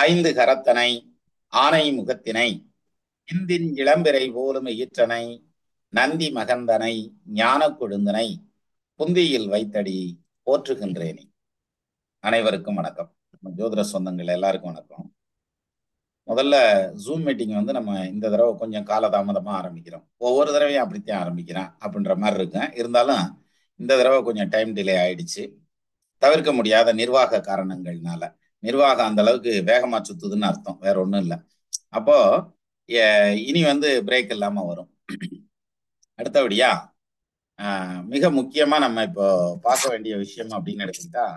ஐந்து கரத்தனை ஆனை முகத்தினை இந்தின் இளம்பிறை போலும் ஈற்றனை நந்தி மகந்தனை ஞான கொழுந்தனை புந்தியில் வைத்தடி போற்றுகின்றேனே. அனைவருக்கும் வணக்கம். ஜோதிட சொந்தங்கள் எல்லாருக்கும் வணக்கம். முதல்ல ஜூம் மீட்டிங் நம்ம இந்த தடவை கொஞ்சம் காலதாமதமா ஆரம்பிக்கிறோம். ஒவ்வொரு தடவையும் அப்படித்தான் ஆரம்பிக்கிறேன் அப்படின்ற மாதிரி இருக்கும். இருந்தாலும் இந்த தடவை கொஞ்சம் டைம் டிலே ஆயிடுச்சு. தவிர்க்க முடியாத நிர்வாக காரணங்கள்னால. நிர்வாகம் அந்த அளவுக்கு வேகமா சுத்துதுன்னு அர்த்தம், வேற ஒன்றும் இல்லை. அப்போ இனி பிரேக் இல்லாம வரும். அடுத்தபடியா மிக முக்கியமா நம்ம இப்போ பார்க்க வேண்டிய விஷயம் அப்படின்னு எடுத்துக்கிட்டா,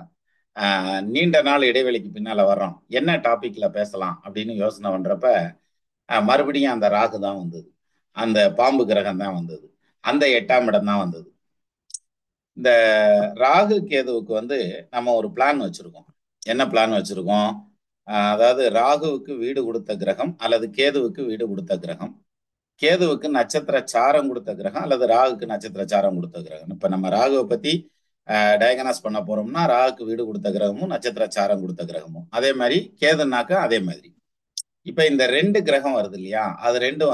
நீண்ட நாள் இடைவெளிக்கு பின்னால வர்றோம், என்ன டாபிக்ல பேசலாம் அப்படின்னு யோசனை பண்றப்ப மறுபடியும் அந்த ராகு தான் வந்தது, அந்த பாம்பு கிரகம் தான் வந்தது, அந்த 8ஆம் இடம் தான் வந்தது. இந்த ராகு கேதுவுக்கு நம்ம ஒரு பிளான் வச்சிருக்கோம். என்ன பிளான் வச்சிருக்கோம்? அதாவது ராகுவுக்கு வீடு கொடுத்த கிரகம் அல்லது கேதுவுக்கு வீடு கொடுத்த கிரகம், கேதுவுக்கு நட்சத்திர சாரம் கொடுத்த கிரகம் அல்லது ராகுக்கு நட்சத்திர சாரம் கொடுத்த கிரகம். இப்ப நம்ம ராகுவை பத்தி டயகனாஸ் பண்ண போறோம்னா ராகுக்கு வீடு கொடுத்த கிரகமும் நட்சத்திர சாரம் கொடுத்த கிரகமும், அதே மாதிரி கேதுனாக்கா அதே மாதிரி. இப்ப இந்த 2 கிரகம் வருது இல்லையா, அது ரெண்டும்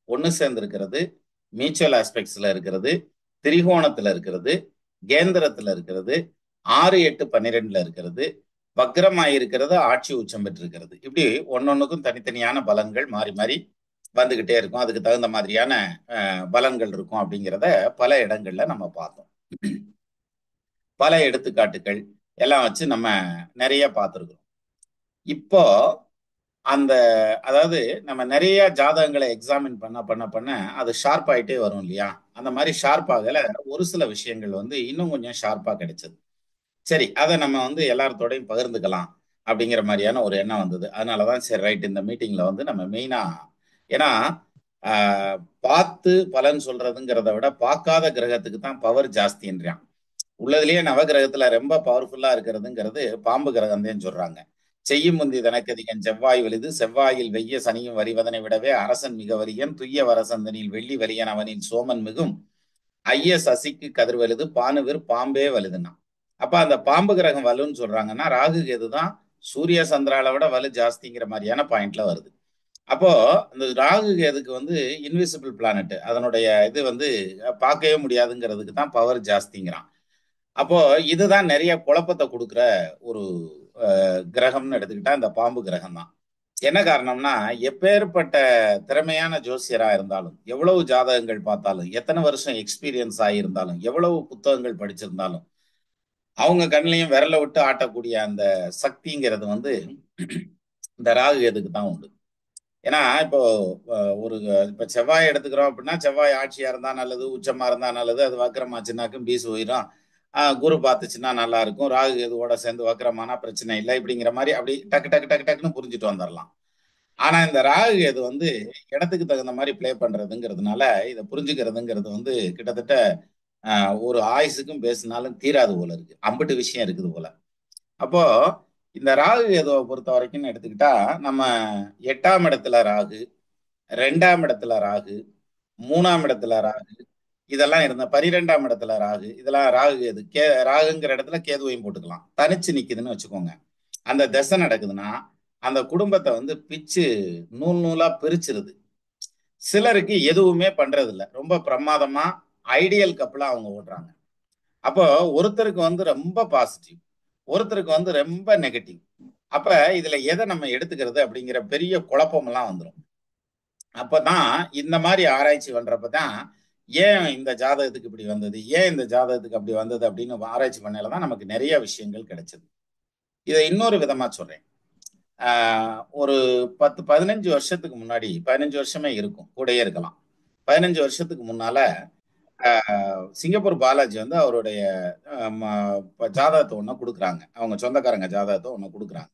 ஒன்னு சேர்ந்து இருக்கிறது, மியூச்சுவல் ஆஸ்பெக்ட்ஸ்ல இருக்கிறது, திரிகோணத்துல இருக்கிறது, கேந்திரத்துல இருக்கிறது, 6, 8, 12ல இருக்கிறது, வக்ரமாயிருக்கிறது, ஆட்சி உச்சம் பெற்றிருக்கிறது. இப்படி ஒன்னொன்னுக்கும் தனித்தனியான பலன்கள் மாறி மாறி வந்துகிட்டே இருக்கும். அதுக்கு தகுந்த மாதிரியான பலன்கள் இருக்கும் அப்படிங்கிறத பல இடங்கள்ல நம்ம பார்த்தோம். பல எடுத்துக்காட்டுகள் எல்லாம் வச்சு நம்ம நிறைய பார்த்துருக்கோம். இப்போ அதாவது நம்ம நிறைய ஜாதகங்களை எக்ஸாமின் பண்ண பண்ண பண்ண அது ஷார்ப் ஆயிட்டே வரும் இல்லையா? அந்த மாதிரி ஷார்ப் ஆகல ஒரு சில விஷயங்கள் இன்னும் கொஞ்சம் ஷார்ப்பா கிடைச்சது. சரி, அதை நம்ம எல்லார்த்தோடையும் பகிர்ந்துக்கலாம் அப்படிங்கிற மாதிரியான ஒரு எண்ணம் வந்தது. அதனாலதான் சரி ரைட், இந்த மீட்டிங்ல நம்ம மெயினா, ஏன்னா பார்த்து பலன் சொல்றதுங்கிறத விட பார்க்காத கிரகத்துக்கு தான் பவர் ஜாஸ்தின்றான். உள்ளதுலயே நவகிரகத்துல ரொம்ப பவர்ஃபுல்லா இருக்கிறதுங்கிறது பாம்பு கிரகம் தான் சொல்றாங்க. செய்யும் முந்தி தனக்கதிகன் செவ்வாய் வலிது, செவ்வாயில் வெய்ய சனியும் வரிவதனை விடவே அரசன் மிக வரியன், துய்ய வரசந்தனில் வெள்ளி வரியன் அவனில் சோமன் மிகும், ஐய சசிக்கு கதிர் வலுது, பானுவிர் பாம்பே வலுதுன்னா. அப்ப அந்த பாம்பு கிரகம் வலுன்னு சொல்றாங்கன்னா ராகு கேதுதான் சூரிய சந்திரால விட வலு ஜாஸ்திங்கிற மாதிரியான பாயிண்ட்ல வருது. அப்போ இந்த ராகு கேதுக்கு இன்விசிபிள் பிளானட், அதனுடைய இது பார்க்கவே முடியாதுங்கிறதுக்கு தான் பவர் ஜாஸ்திங்கிறான். அப்போ இதுதான் நிறைய குழப்பத்தை கொடுக்குற ஒரு கிரகம்னு எடுத்துக்கிட்டா இந்த பாம்பு கிரகம் தான். என்ன காரணம்னா, எப்பேற்பட்ட திறமையான ஜோசியரா இருந்தாலும், எவ்வளவு ஜாதகங்கள் பார்த்தாலும், எத்தனை வருஷம் எக்ஸ்பீரியன்ஸ் ஆகியிருந்தாலும், எவ்வளவு புத்தகங்கள் படிச்சிருந்தாலும், அவங்க கண்ணிலையும் விரல விட்டு ஆட்டக்கூடிய அந்த சக்திங்கிறது இந்த ராகு கேதுக்கு தான் உண்டு. ஏன்னா இப்போ இப்ப செவ்வாய் எடுத்துக்கிறோம் அப்படின்னா, செவ்வாய் ஆட்சியா இருந்தா நல்லது, உச்சமா இருந்தா நல்லது, அது வக்கரமாச்சுன்னாக்கும் பீஸ் போயிடும். குரு பார்த்துச்சுன்னா நல்லா இருக்கும், ராகு கேதுவோட சேர்ந்து வக்கரமானா பிரச்சனை இல்லை, இப்படிங்கிற மாதிரி அப்படி டக்கு டக்கு டக்கு டக்குன்னு புரிஞ்சுட்டு வந்துடலாம். ஆனா இந்த ராகு கேது இடத்துக்கு தகுந்த மாதிரி பிளே பண்றதுங்கிறதுனால இதை புரிஞ்சுக்கிறதுங்கிறது கிட்டத்தட்ட ஒரு ஆயுசுக்கும் பேசினாலும் தீராது போல இருக்கு, அம்பிட்டு விஷயம் இருக்குது போல. அப்போ இந்த ராகு கேதுவை பொறுத்த வரைக்கும் எடுத்துக்கிட்டா, நம்ம 8ஆம் இடத்துல ராகு, 2ஆம் இடத்துல ராகு, 3ஆம் இடத்துல ராகு, இதெல்லாம் இருந்த 12ஆம் இடத்துல ராகு, இதெல்லாம் ராகு கேது. ராகுங்கிற இடத்துல கேதுவையும் போட்டுக்கலாம். தனிச்சு நிக்குதுன்னு வச்சுக்கோங்க. அந்த தசை நடக்குதுன்னா அந்த குடும்பத்தை பிச்சு நூல் நூலா பிரிச்சிருது. சிலருக்கு எதுவுமே பண்றது இல்லை, ரொம்ப பிரமாதமா ஐடியல் கப்பலா அவங்க ஓடுறாங்க. அப்போ ஒருத்தருக்கு ரொம்ப பாசிட்டிவ், ஒருத்தருக்கு ரொம்ப நெகட்டிவ். அப்ப இதுல எதை நம்ம எடுத்துக்கிறது அப்படிங்கிற பெரிய குழப்பம் எல்லாம் வந்துடும். அப்பதான் இந்த மாதிரி ஆராய்ச்சி பண்றப்பதான் ஏன் இந்த ஜாதகத்துக்கு இப்படி வந்தது, ஏன் இந்த ஜாதகத்துக்கு அப்படி வந்தது அப்படின்னு ஆராய்ச்சி பண்ணலதான் நமக்கு நிறைய விஷயங்கள் கிடைச்சது. இதை இன்னொரு விதமா சொல்றேன். ஒரு 10-15 வருஷத்துக்கு முன்னாடி, 15 வருஷமே இருக்கும், கூடயே இருக்கலாம், 15 வருஷத்துக்கு முன்னால சிங்கப்பூர் பாலாஜி அவருடைய ஜாதகத்தை ஒண்ணு கொடுக்குறாங்க. அவங்க சொந்தக்காரங்க ஜாதகத்தை ஒண்ணு கொடுக்குறாங்க.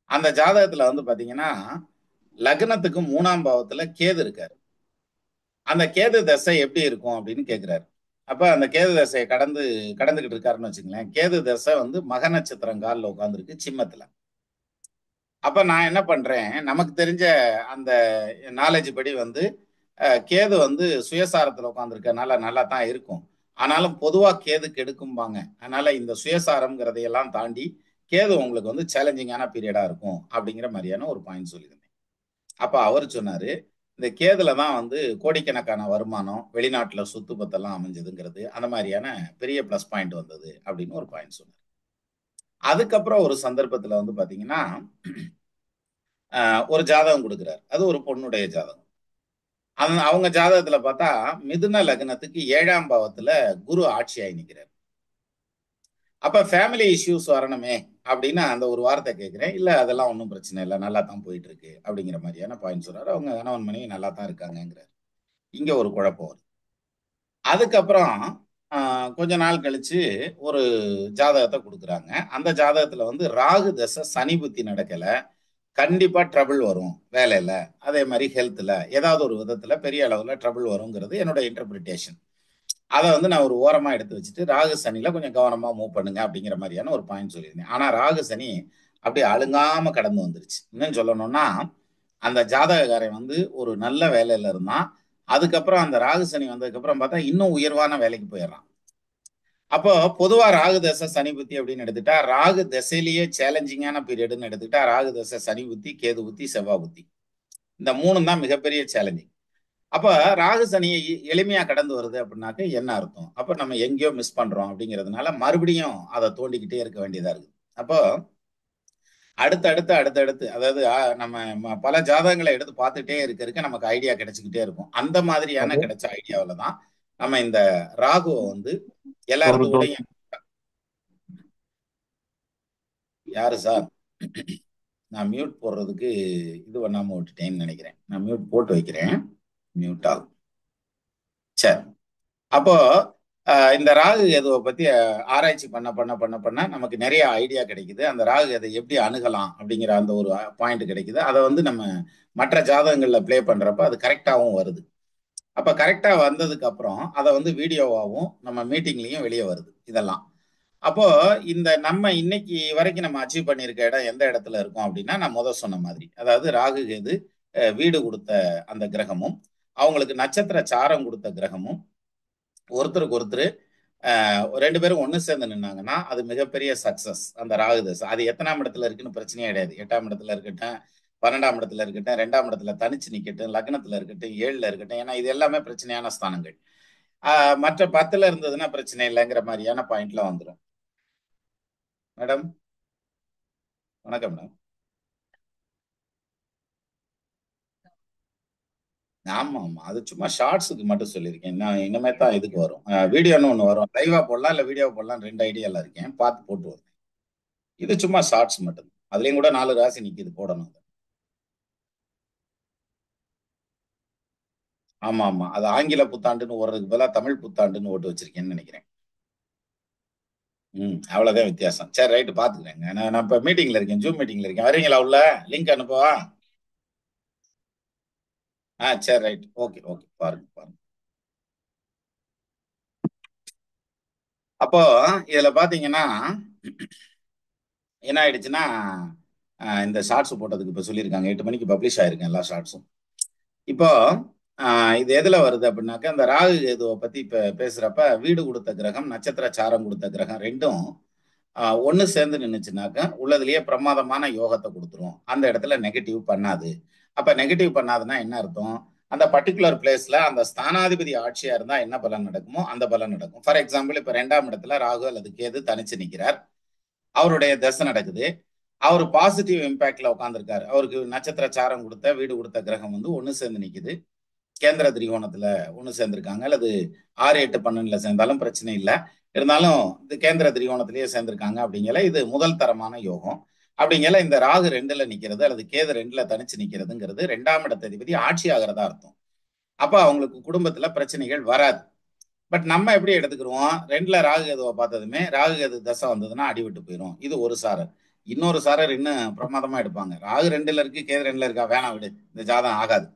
அந்த ஜாதகத்துல பாத்தீங்கன்னா லக்னத்துக்கு 3ஆம் பாவத்துல கேது இருக்காரு. அந்த கேது தசை எப்படி இருக்கும் அப்படின்னு கேட்கிறாரு. அப்ப அந்த கேது தசையை கடந்துகிட்டு இருக்காருன்னு வச்சுங்களேன். கேது தசை மக நட்சத்திரம் காலில் உட்காந்துருக்கு, சிம்மத்துல. அப்ப நான் என்ன பண்றேன், நமக்கு தெரிஞ்ச அந்த நாலேஜ் படி கேது சுயசாரத்துல உட்காந்துருக்கனால நல்லா தான் இருக்கும். ஆனாலும் பொதுவா கேது கெடுக்கும்பாங்க. அதனால இந்த சுயசாரம்ங்கிறதையெல்லாம் தாண்டி கேது உங்களுக்கு வந்து சேலஞ்சிங்கான பீரியடா இருக்கும் அப்படிங்கிற மாதிரியான ஒரு பாயிண்ட் சொல்லியிருந்தேன். அப்ப அவர் சொன்னாரு, இந்த கேதுல தான் வந்து கோடிக்கணக்கான வருமானம், வெளிநாட்டுல சொத்து பத்தெல்லாம் அமைஞ்சதுங்கிறது, அந்த மாதிரியான பெரிய பிளஸ் பாயிண்ட் வந்தது அப்படின்னு ஒரு பாயிண்ட் சொன்னார். அதுக்கப்புறம் ஒரு சந்தர்ப்பத்துல வந்து பாத்தீங்கன்னா, ஒரு ஜாதகம் கொடுக்குறாரு. அது ஒரு பொண்ணுடைய ஜாதகம். அவங்க ஜாதகத்துல பார்த்தா மிதுன லக்னத்துக்கு 7ஆம் பாவத்துல குரு ஆட்சியாகி நிற்கிறார். அப்ப ஃபேமிலி இஷ்யூஸ் வரணுமே அப்படின்னு அந்த ஒரு வார்த்தை கேட்கிறேன். இல்ல அதெல்லாம் ஒன்றும் பிரச்சனை இல்லை, நல்லா தான் போயிட்டு இருக்கு அப்படிங்கிற மாதிரியான பாயிண்ட் சொல்றாரு. அவங்க கணவன் மனைவி நல்லா தான் இருக்காங்கிறார். இங்க ஒரு குழப்பம் வருது. அதுக்கப்புறம் கொஞ்ச நாள் கழிச்சு ஒரு ஜாதகத்தை கொடுக்குறாங்க. அந்த ஜாதகத்துல வந்து ராகு தசை சனி புத்தி நடக்கல, கண்டிப்பா ட்ரபிள் வரும் வேலையில, அதே மாதிரி ஹெல்த்ல ஏதாவது ஒரு விதத்துல பெரிய அளவுல ட்ரபிள் வருங்கிறது என்னோட இன்டர்பிரிட்டேஷன். அதை வந்து நான் ஒரு ஓரமா எடுத்து வச்சுட்டு ராகு சனியில கொஞ்சம் கவனமா மூவ் பண்ணுங்க அப்படிங்கிற மாதிரியான ஒரு பாயிண்ட் சொல்லியிருந்தேன். ஆனா ராகு சனி அப்படியே அழுங்காம கடந்து வந்துருச்சு. இன்னும் சொல்லணும்னா அந்த ஜாதகக்காரன் வந்து ஒரு நல்ல வேலையில இருந்தான். அதுக்கப்புறம் அந்த ராகு சனி வந்ததுக்கு அப்புறம் பார்த்தா இன்னும் உயர்வான வேலைக்கு போயிடுறான். அப்போ பொதுவா ராகு தசை சனி புத்தி அப்படின்னு எடுத்துட்டா, ராகு தசையிலேயே சேலஞ்சிங்கான பீரியட்னு எடுத்துக்கிட்டா ராகு தசை சனி புத்தி, கேது புத்தி, செவ்வாய் புத்தி, இந்த மூணும் தான் மிகப்பெரிய சேலஞ்சிங். அப்ப ராகு சனியை எளிமையா கடந்து வருது அப்படின்னாக்க என்ன அர்த்தம்? அப்ப நம்ம எங்கேயோ மிஸ் பண்றோம் அப்படிங்கிறதுனால மறுபடியும் அதை தோண்டிக்கிட்டே இருக்க வேண்டியதா இருக்கு. அப்போ அடுத்தடுத்து அதாவது நம்ம பல ஜாதகங்களை எடுத்து பார்த்துட்டே இருக்க நமக்கு ஐடியா கிடைச்சிக்கிட்டே இருக்கும். அந்த மாதிரியான அது கிடைச்ச ஐடியாவில தான் நம்ம இந்த ராகுவை வந்து ஒரு தொ எல்லாரது யாரு சார்? நான் மியூட் போடுறதுக்கு இது பண்ணாம விட்டுட்டேன்னு நினைக்கிறேன். நான் மியூட் போட்டு வைக்கிறேன். மியூட் ஆகும். சரி. அப்போ இந்த ராகு கேதுவை பத்தி ஆராய்ச்சி பண்ண நமக்கு நிறைய ஐடியா கிடைக்குது. அந்த ராகு கேதை எப்படி அணுகலாம் அப்படிங்கிற அந்த ஒரு பாயிண்ட் கிடைக்குது. அதை வந்து நம்ம மற்ற ஜாதகங்கள்ல ப்ளே பண்றப்ப அது கரெக்டாகவும் வருது. அப்ப கரெக்டா வந்ததுக்கு அப்புறம் அதை வந்து வீடியோவாகவும் நம்ம மீட்டிங்லயும் வெளியே வருது இதெல்லாம். அப்போ இந்த நம்ம இன்னைக்கு வரைக்கும் நம்ம அச்சீவ் பண்ணியிருக்க இடம் எந்த இடத்துல இருக்கும் அப்படின்னா, நான் முதல் சொன்ன மாதிரி, அதாவது ராகு கேது வீடு கொடுத்த அந்த கிரகமும், அவங்களுக்கு நட்சத்திர சாரம் கொடுத்த கிரகமும் ஒருத்தருக்கு ஒருத்தர் ரெண்டு பேரும் ஒன்று சேர்ந்து நின்னாங்கன்னா அது மிகப்பெரிய சக்சஸ். அந்த ராகு தசை அது எத்தனாம் இடத்துல இருக்குன்னு பிரச்சனையே கிடையாது. 8ஆம் இடத்துல இருக்கட்டும், 12ஆம் இடத்துல இருக்கட்டும், 2ஆம் இடத்துல தனிச்சு நிக்கட்டும், லக்னத்துல இருக்கட்டும், 7ல இருக்கட்டும், ஏன்னா இது எல்லாமே பிரச்சனையான ஸ்தானங்கள். மற்ற 10ல இருந்ததுன்னா பிரச்சனை இல்லைங்கிற மாதிரியான பாயிண்ட்ல வந்துடும். மேடம், வணக்கம் மேடம். ஆமா ஆமா, அது சும்மா ஷார்ட்ஸுக்கு மட்டும் சொல்லியிருக்கேன். நான் இனிமே தான் இதுக்கு வரும், வீடியோன்னு ஒன்று வரும். லைவா போடலாம் இல்லை வீடியோ போடலாம், ரெண்டு ஐடியால இருக்கேன், பார்த்து போட்டு வருவேன். இது சும்மா ஷார்ட்ஸ் மட்டும். அதுலயும் கூட 4 ராசி நிக்குது போடணும். ஆமா ஆமா, அது ஆங்கில புத்தாண்டுன்னு ஓடுறதுக்கு பதிலா தமிழ் புத்தாண்டுன்னு ஓட்டு வச்சிருக்கேன்னு நினைக்கிறேன். அவ்வளவுதான் வித்தியாசம். சரி, ரைட்டு, பாத்துக்கிறேங்க. நான் இப்ப மீட்டிங்ல இருக்கேன், ஜூம் மீட்டிங்ல இருக்கேன். வரீங்களா உள்ள? லிங்க் அனுப்பவா? சரி, ரைட், ஓகே ஓகே, பாருங்க பாருங்க. அப்போ இதுல பாத்தீங்கன்னா என்ன ஆயிடுச்சுன்னா, இந்த ஷார்ட்ஸ் போட்டதுக்கு இப்ப சொல்லியிருக்காங்க 8 மணிக்கு பப்ளிஷ் ஆயிருக்கு எல்லா ஷார்ட்ஸும். இப்போ இது எதுல வருது அப்படின்னாக்க, அந்த ராகு கேதுவை பத்தி இப்ப பேசுறப்ப வீடு கொடுத்த கிரகம், நட்சத்திர சாரம் கொடுத்த கிரகம் ரெண்டும் ஒன்று சேர்ந்து நின்றுச்சுனாக்க உள்ளதுலயே பிரமாதமான யோகத்தை கொடுத்துரும். அந்த இடத்துல நெகட்டிவ் பண்ணாது. அப்ப நெகட்டிவ் பண்ணாதுன்னா என்ன அர்த்தம்? அந்த பர்டிகுலர் பிளேஸ்ல அந்த ஸ்தானாதிபதி ஆட்சியா இருந்தா என்ன பலன் நடக்குமோ அந்த பலன் நடக்கும். ஃபார் எக்ஸாம்பிள், இப்ப 2ஆம் இடத்துல ராகு அல்லது கேது தனிச்சு நிற்கிறார், அவருடைய தசை நடக்குது, அவர் பாசிட்டிவ் இம்பாக்ட்ல உட்காந்துருக்காரு. அவருக்கு நட்சத்திர சாரம் கொடுத்த வீடு கொடுத்த கிரகம் வந்து ஒன்று சேர்ந்து நிக்குது, கேந்திர திரிகோணத்துல ஒன்று சேர்ந்திருக்காங்க, அல்லது 6, 8, 12ல சேர்ந்தாலும் பிரச்சனை இல்லை. இருந்தாலும் இந்த கேந்திர திரிகோணத்திலேயே சேர்ந்திருக்காங்க. அப்படிங்கல இது முதல் தரமான யோகம். அப்படிங்கல இந்த ராகு 2ல நிக்கிறது அல்லது கேது 2ல தனிச்சு நிக்கிறதுங்கிறது 2ஆம் இடத்ததிபதி ஆட்சி ஆகிறதா அர்த்தம். அப்ப அவங்களுக்கு குடும்பத்துல பிரச்சனைகள் வராது. பட் நம்ம எப்படி எடுத்துக்கிறோம்? 2ல ராகு கேதுவை பார்த்ததுமே ராகு கேது தசை வந்ததுன்னா அடிவிட்டு போயிடும். இது ஒரு சாரர். இன்னொரு சாரர் இன்னும் பிரமாதமா எடுப்பாங்க. ராகு 2ல இருக்கு, கேது 2ல இருக்கா, வேணாம் விடு, இந்த ஜாதகம் ஆகாது.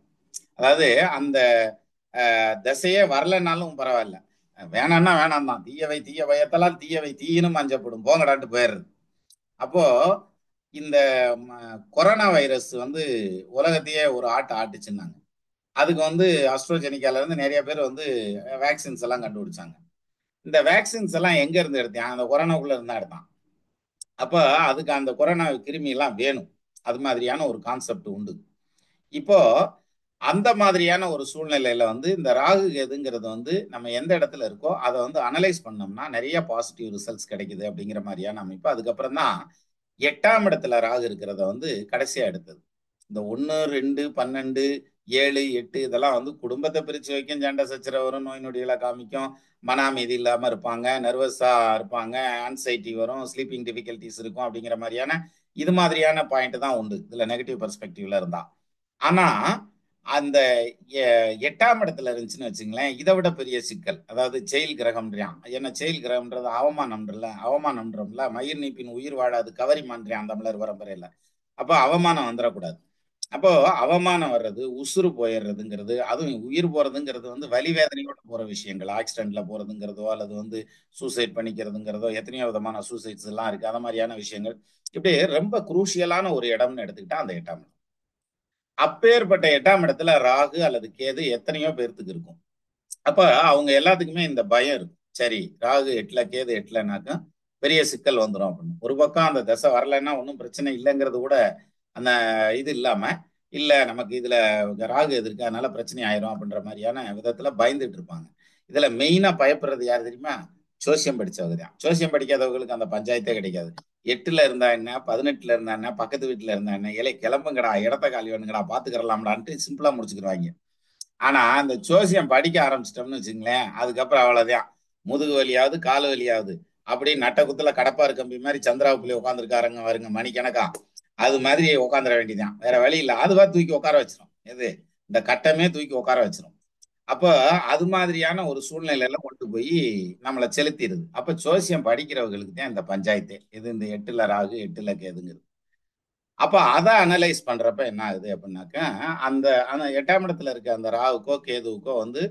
அதாவது அந்த திசையே வரலனாலும் பரவாயில்ல, வேணாம்னா வேணாம் தான், தீயவை தீய பயத்தெல்லாம் தீயவை தீயினும் அஞ்சப்படும், போங்கடான்ட்டு போயிடுறது. அப்போ இந்த கொரோனா வைரஸ் வந்து உலகத்தையே ஒரு ஆட்டுச்சுன்னாங்க. அதுக்கு வந்து அஸ்ட்ரோஜெனிக்கால இருந்து நிறைய பேர் வந்து வேக்சின்ஸ் எல்லாம் கண்டுபிடிச்சாங்க. இந்த வேக்சின்ஸ் எல்லாம் எங்க இருந்து எடுத்தான்? அந்த கொரோனாக்குள்ள இருந்தா எடுத்தான். அப்ப அதுக்கு அந்த கொரோனா கிருமி எல்லாம் வேணும். அது மாதிரியான ஒரு கான்செப்ட் உண்டு. இப்போ அந்த மாதிரியான ஒரு சூழ்நிலையில வந்து இந்த ராகு கேதுங்கிறது வந்து நம்ம எந்த இடத்துல இருக்கோ அதை வந்து அனலைஸ் பண்ணோம்னா நிறைய பாசிட்டிவ் ரிசல்ட்ஸ் கிடைக்குது அப்படிங்கிற மாதிரியான அமைப்பு. அதுக்கப்புறம் தான் 8ஆம் இடத்துல ராகு இருக்கிறத வந்து கடைசியா எடுத்தது. இந்த 1, 2, 12, 7, 8 இதெல்லாம் வந்து குடும்பத்தை பிரிச்சு வைக்கும், சண்டை சச்சரவு வரும், நோய் நொடிகளை காமிக்கும், மன அமைதி இல்லாம இருப்பாங்க, நர்வஸா இருப்பாங்க, ஆன்சைட்டி வரும், ஸ்லீப்பிங் டிஃபிகல்டிஸ் இருக்கும் அப்படிங்கிற மாதிரியான இது மாதிரியான பாயிண்ட் தான் உண்டு இதுல நெகட்டிவ் பெர்ஸ்பெக்டிவ்ல இருந்தா. ஆனா அந்த 8ஆம் இடத்துல இருந்துச்சுன்னு வச்சுங்களேன், இதை விட பெரிய சிக்கல். அதாவது செயல் கிரகம்ன்றான். என்ன செயல் கிரகம்ன்றது அவமானம்ன்றல, அவமானம்ன்றோம்ல, மயிர் நீப்பின் உயிர் வாழாது கவரிமான்றான் தமிழர் பரம்பரையில. அப்போ அவமானம் வந்துடக்கூடாது. அப்போ அவமானம் வர்றது, உசுறு போயிடுறதுங்கிறது, அதுவும் உயிர் போறதுங்கிறது வந்து வலி வேதனையோட போற விஷயங்கள். ஆக்சிடென்ட்ல போறதுங்கிறதோ அல்லது வந்து சூசைட் பண்ணிக்கிறதுங்கிறதோ எத்தனையோ விதமான சூசைட்ஸ் எல்லாம் இருக்கு. அது மாதிரியான விஷயங்கள் இப்படி ரொம்ப குரூஷியலான ஒரு இடம்னு எடுத்துக்கிட்டா அந்த 8ஆம் இடம். அப்பேற்பட்ட 8ஆம் இடத்துல ராகு அல்லது கேது எத்தனையோ பேர்த்துக்கு இருக்கும். அப்ப அவங்க எல்லாத்துக்குமே இந்த பயம் இருக்கும். சரி, ராகு 8ல கேது 8லனாக்கா பெரிய சிக்கல் வந்துடும் அப்படின்னு. ஒரு பக்கம் அந்த தசை வரலைன்னா ஒன்றும் பிரச்சனை இல்லைங்கிறது கூட அந்த இது இல்லாம, இல்ல நமக்கு இதுல ராகு எது இருக்கு அதனால பிரச்சனை ஆயிரும் அப்படின்ற மாதிரியான விதத்துல பயந்துட்டு இருப்பாங்க. இதுல மெயினா பயப்படுறது யார் தெரியுமா? ஜோசியம் படிச்சவங்க தான். ஜோசியம் படிக்காதவங்களுக்கு அந்த பஞ்சாயத்தே கிடைக்காது. 8ல இருந்தா என்ன, 18ல இருந்தா என்ன, பக்கத்து வீட்டுல இருந்தா என்ன, இலை கிளம்புங்கடா, இடத்த காலி வேணுங்கடா, பாத்துக்கிறலாம்டான்ட்டு சிம்பிளா முடிச்சுக்கிடுவாங்க. ஆனா அந்த ஜோசியம் படிக்க ஆரம்பிச்சிட்டோம்னு வச்சுங்களேன், அதுக்கப்புறம் அவ்வளவுதான். முதுகு வலியாவது கால் வலியாவது அப்படி நட்ட குத்துல கடப்பாரு கம்பி மாதிரி சந்திராவுக்குள்ளே உட்காந்துருக்காருங்க வருங்க மணிக்கணக்கா. அது மாதிரி உட்காந்துட வேண்டியதான், வேற வழி இல்லை. அதுவா தூக்கி உட்கார வச்சிரும். எது இந்த கட்டமே தூக்கி உட்கார வச்சிரும். அப்ப அது மாதிரியான ஒரு சூழ்நிலையில கொண்டு போய் நம்மளை செலுத்திடுது. அப்ப ஜோசியம் படிக்கிறவங்களுக்கு தான் இந்த பஞ்சாயத்தே. இது இந்த 8ல ராகு 8ல கேதுங்கிறது. அப்ப அதை அனலைஸ் பண்றப்ப என்ன ஆகுது அப்படின்னாக்கா, அந்த அந்த 8ஆம் இடத்துல இருக்க அந்த ராகுக்கோ கேதுவுக்கோ வந்து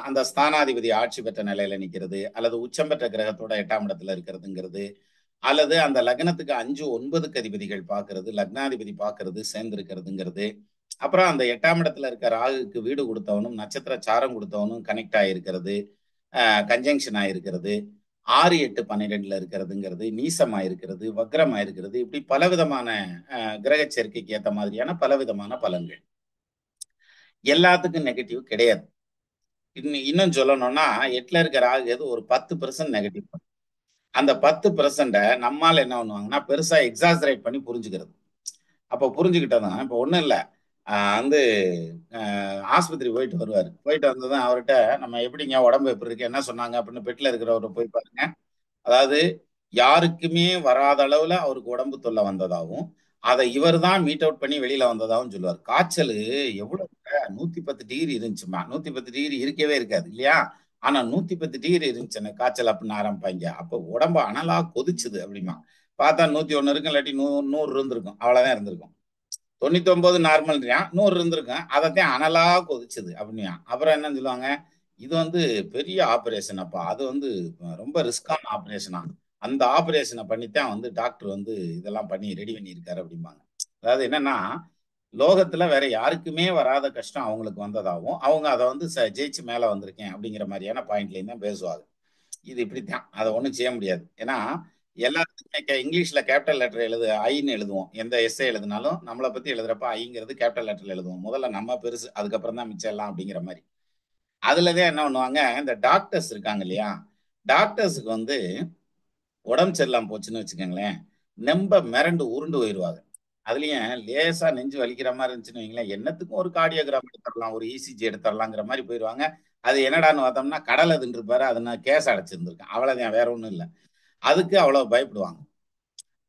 அந்த ஸ்தானாதிபதி ஆட்சி பெற்ற நிலையில நிக்கிறது அல்லது உச்சம் பெற்ற கிரகத்தோட 8ஆம் இடத்துல இருக்கிறதுங்கிறது, அல்லது அந்த லக்னத்துக்கு 5, 9க்கு அதிபதிகள் பார்க்கிறது, லக்னாதிபதி பார்க்கிறது சேர்ந்து இருக்கிறதுங்கிறது, அப்புறம் அந்த 8ஆம் இடத்துல இருக்க ராகுக்கு வீடு கொடுத்தவனும் நட்சத்திர சாரம் கொடுத்தவனும் கனெக்ட் ஆகிருக்கிறது, கன்ஜங்ஷன் ஆயிருக்கிறது, 6, 8, 12ல இருக்கிறதுங்கிறது, நீசமா இருக்கிறது, வக்ரமா இருக்கிறது, இப்படி பலவிதமான கிரக சேர்க்கைக்கு ஏற்ற மாதிரியான பலவிதமான பலன்கள். எல்லாத்துக்கும் நெகட்டிவ் கிடையாது. இன்னும் சொல்லணும்னா 8ல இருக்க ராகு எது ஒரு 10% நெகட்டிவ். அந்த 10% நம்மால் என்ன பண்ணுவாங்கன்னா பெருசா எக்ஸாசரேட் பண்ணி புரிஞ்சுக்கிறது. அப்ப புரிஞ்சுக்கிட்டதும் இப்ப ஒண்ணும் இல்ல. வந்து ஆஸ்பத்திரி போயிட்டு வருவாரு. போயிட்டு வந்ததும் அவர்கிட்ட நம்ம எப்படிங்க உடம்பு எப்படி இருக்கு என்ன சொன்னாங்க அப்படின்னு பெட்ல இருக்கிறவரை போய் பாருங்க. அதாவது யாருக்குமே வராத அளவுல அவருக்கு உடம்பு தொல்லை வந்ததாகவும், அதை இவர் தான் மீட் அவுட் பண்ணி வெளியில வந்ததாகவும் சொல்லுவார். காய்ச்சல் எவ்வளவு 110 டிகிரி இருந்துச்சுமா. 110 டிகிரி இருக்கவே இருக்காது இல்லையா? ஆனா 110 டிகிரி இருந்துச்சு எனக்கு காய்ச்சல் அப்படின்னு ஆரம்பிப்பாங்க. அப்ப உடம்பு அனலா கொதிச்சுது அப்படிமா. பார்த்தா 101 இருக்கும், இல்லாட்டி 100 இருந்திருக்கும். அவ்வளவுதான் இருந்திருக்கும். 99 நார்மல்றியான், 100 இருந்திருக்கும். அதைத்தான் அனலா கொதிச்சுது அப்படின்னா. அப்புறம் என்னன்னு சொல்லுவாங்க, இது வந்து பெரிய ஆபரேஷன் அப்பா. அது வந்து ரொம்ப ரிஸ்கான ஆபரேஷனா. அந்த ஆபரேஷனை பண்ணித்தான் வந்து டாக்டர் வந்து இதெல்லாம் பண்ணி ரெடி பண்ணியிருக்காரு அப்படிம்பாங்க. அதாவது என்னன்னா, லோகத்துல வேற யாருக்குமே வராத கஷ்டம் அவங்களுக்கு வந்ததாகவும், அவங்க அதை வந்து ஜெயிச்சு மேல வந்திருக்கேன் அப்படிங்கிற மாதிரியான பாயிண்ட்லையும் தான் பேசுவாங்க. இது இப்படித்தான், அதை ஒண்ணும் செய்ய முடியாது. ஏன்னா எல்லாத்துக்குமே இங்கிலீஷ்ல கேபிட்டல் லெட்டர் ஐன்னு எழுதுவோம். எந்த எஸ்ஏ எழுதினாலும் நம்மளை பத்தி எழுதுறப்ப ஐங்கிறது கேபிட்டல் லெட்டர்ல எழுதுவோம். முதல்ல நம்ம பெருசு, அதுக்கப்புறம் தான் மிச்சம் எல்லாம் அப்படிங்கிற மாதிரி. அதுலதான் என்ன பண்ணுவாங்க, இந்த டாக்டர்ஸ் இருக்காங்க இல்லையா, டாக்டர்ஸுக்கு வந்து உடம்பு சரியில்லாம போச்சுன்னு வச்சுக்கோங்களேன், நெம்ப மிரண்டு உருண்டு போயிடுவாங்க. அதுலயும் லேசா நெஞ்சு வலிக்கிற மாதிரி இருந்துச்சுன்னு வைங்களேன், என்னத்துக்கும் ஒரு கார்டியோகிராம் எடுத்துடலாம், ஒரு இசிஜி எடுத்துடலாங்கிற மாதிரி போயிடுவாங்க. அது என்னடான்னு பார்த்தோம்னா கடலை தின்றுப்பாரு, அதை நான் கேஸ் அடைச்சிருந்திருக்கேன். அவ்வளவுதான், வேற ஒண்ணும் இல்லை. அதுக்கு அவ்வளவு பயப்படுவாங்க.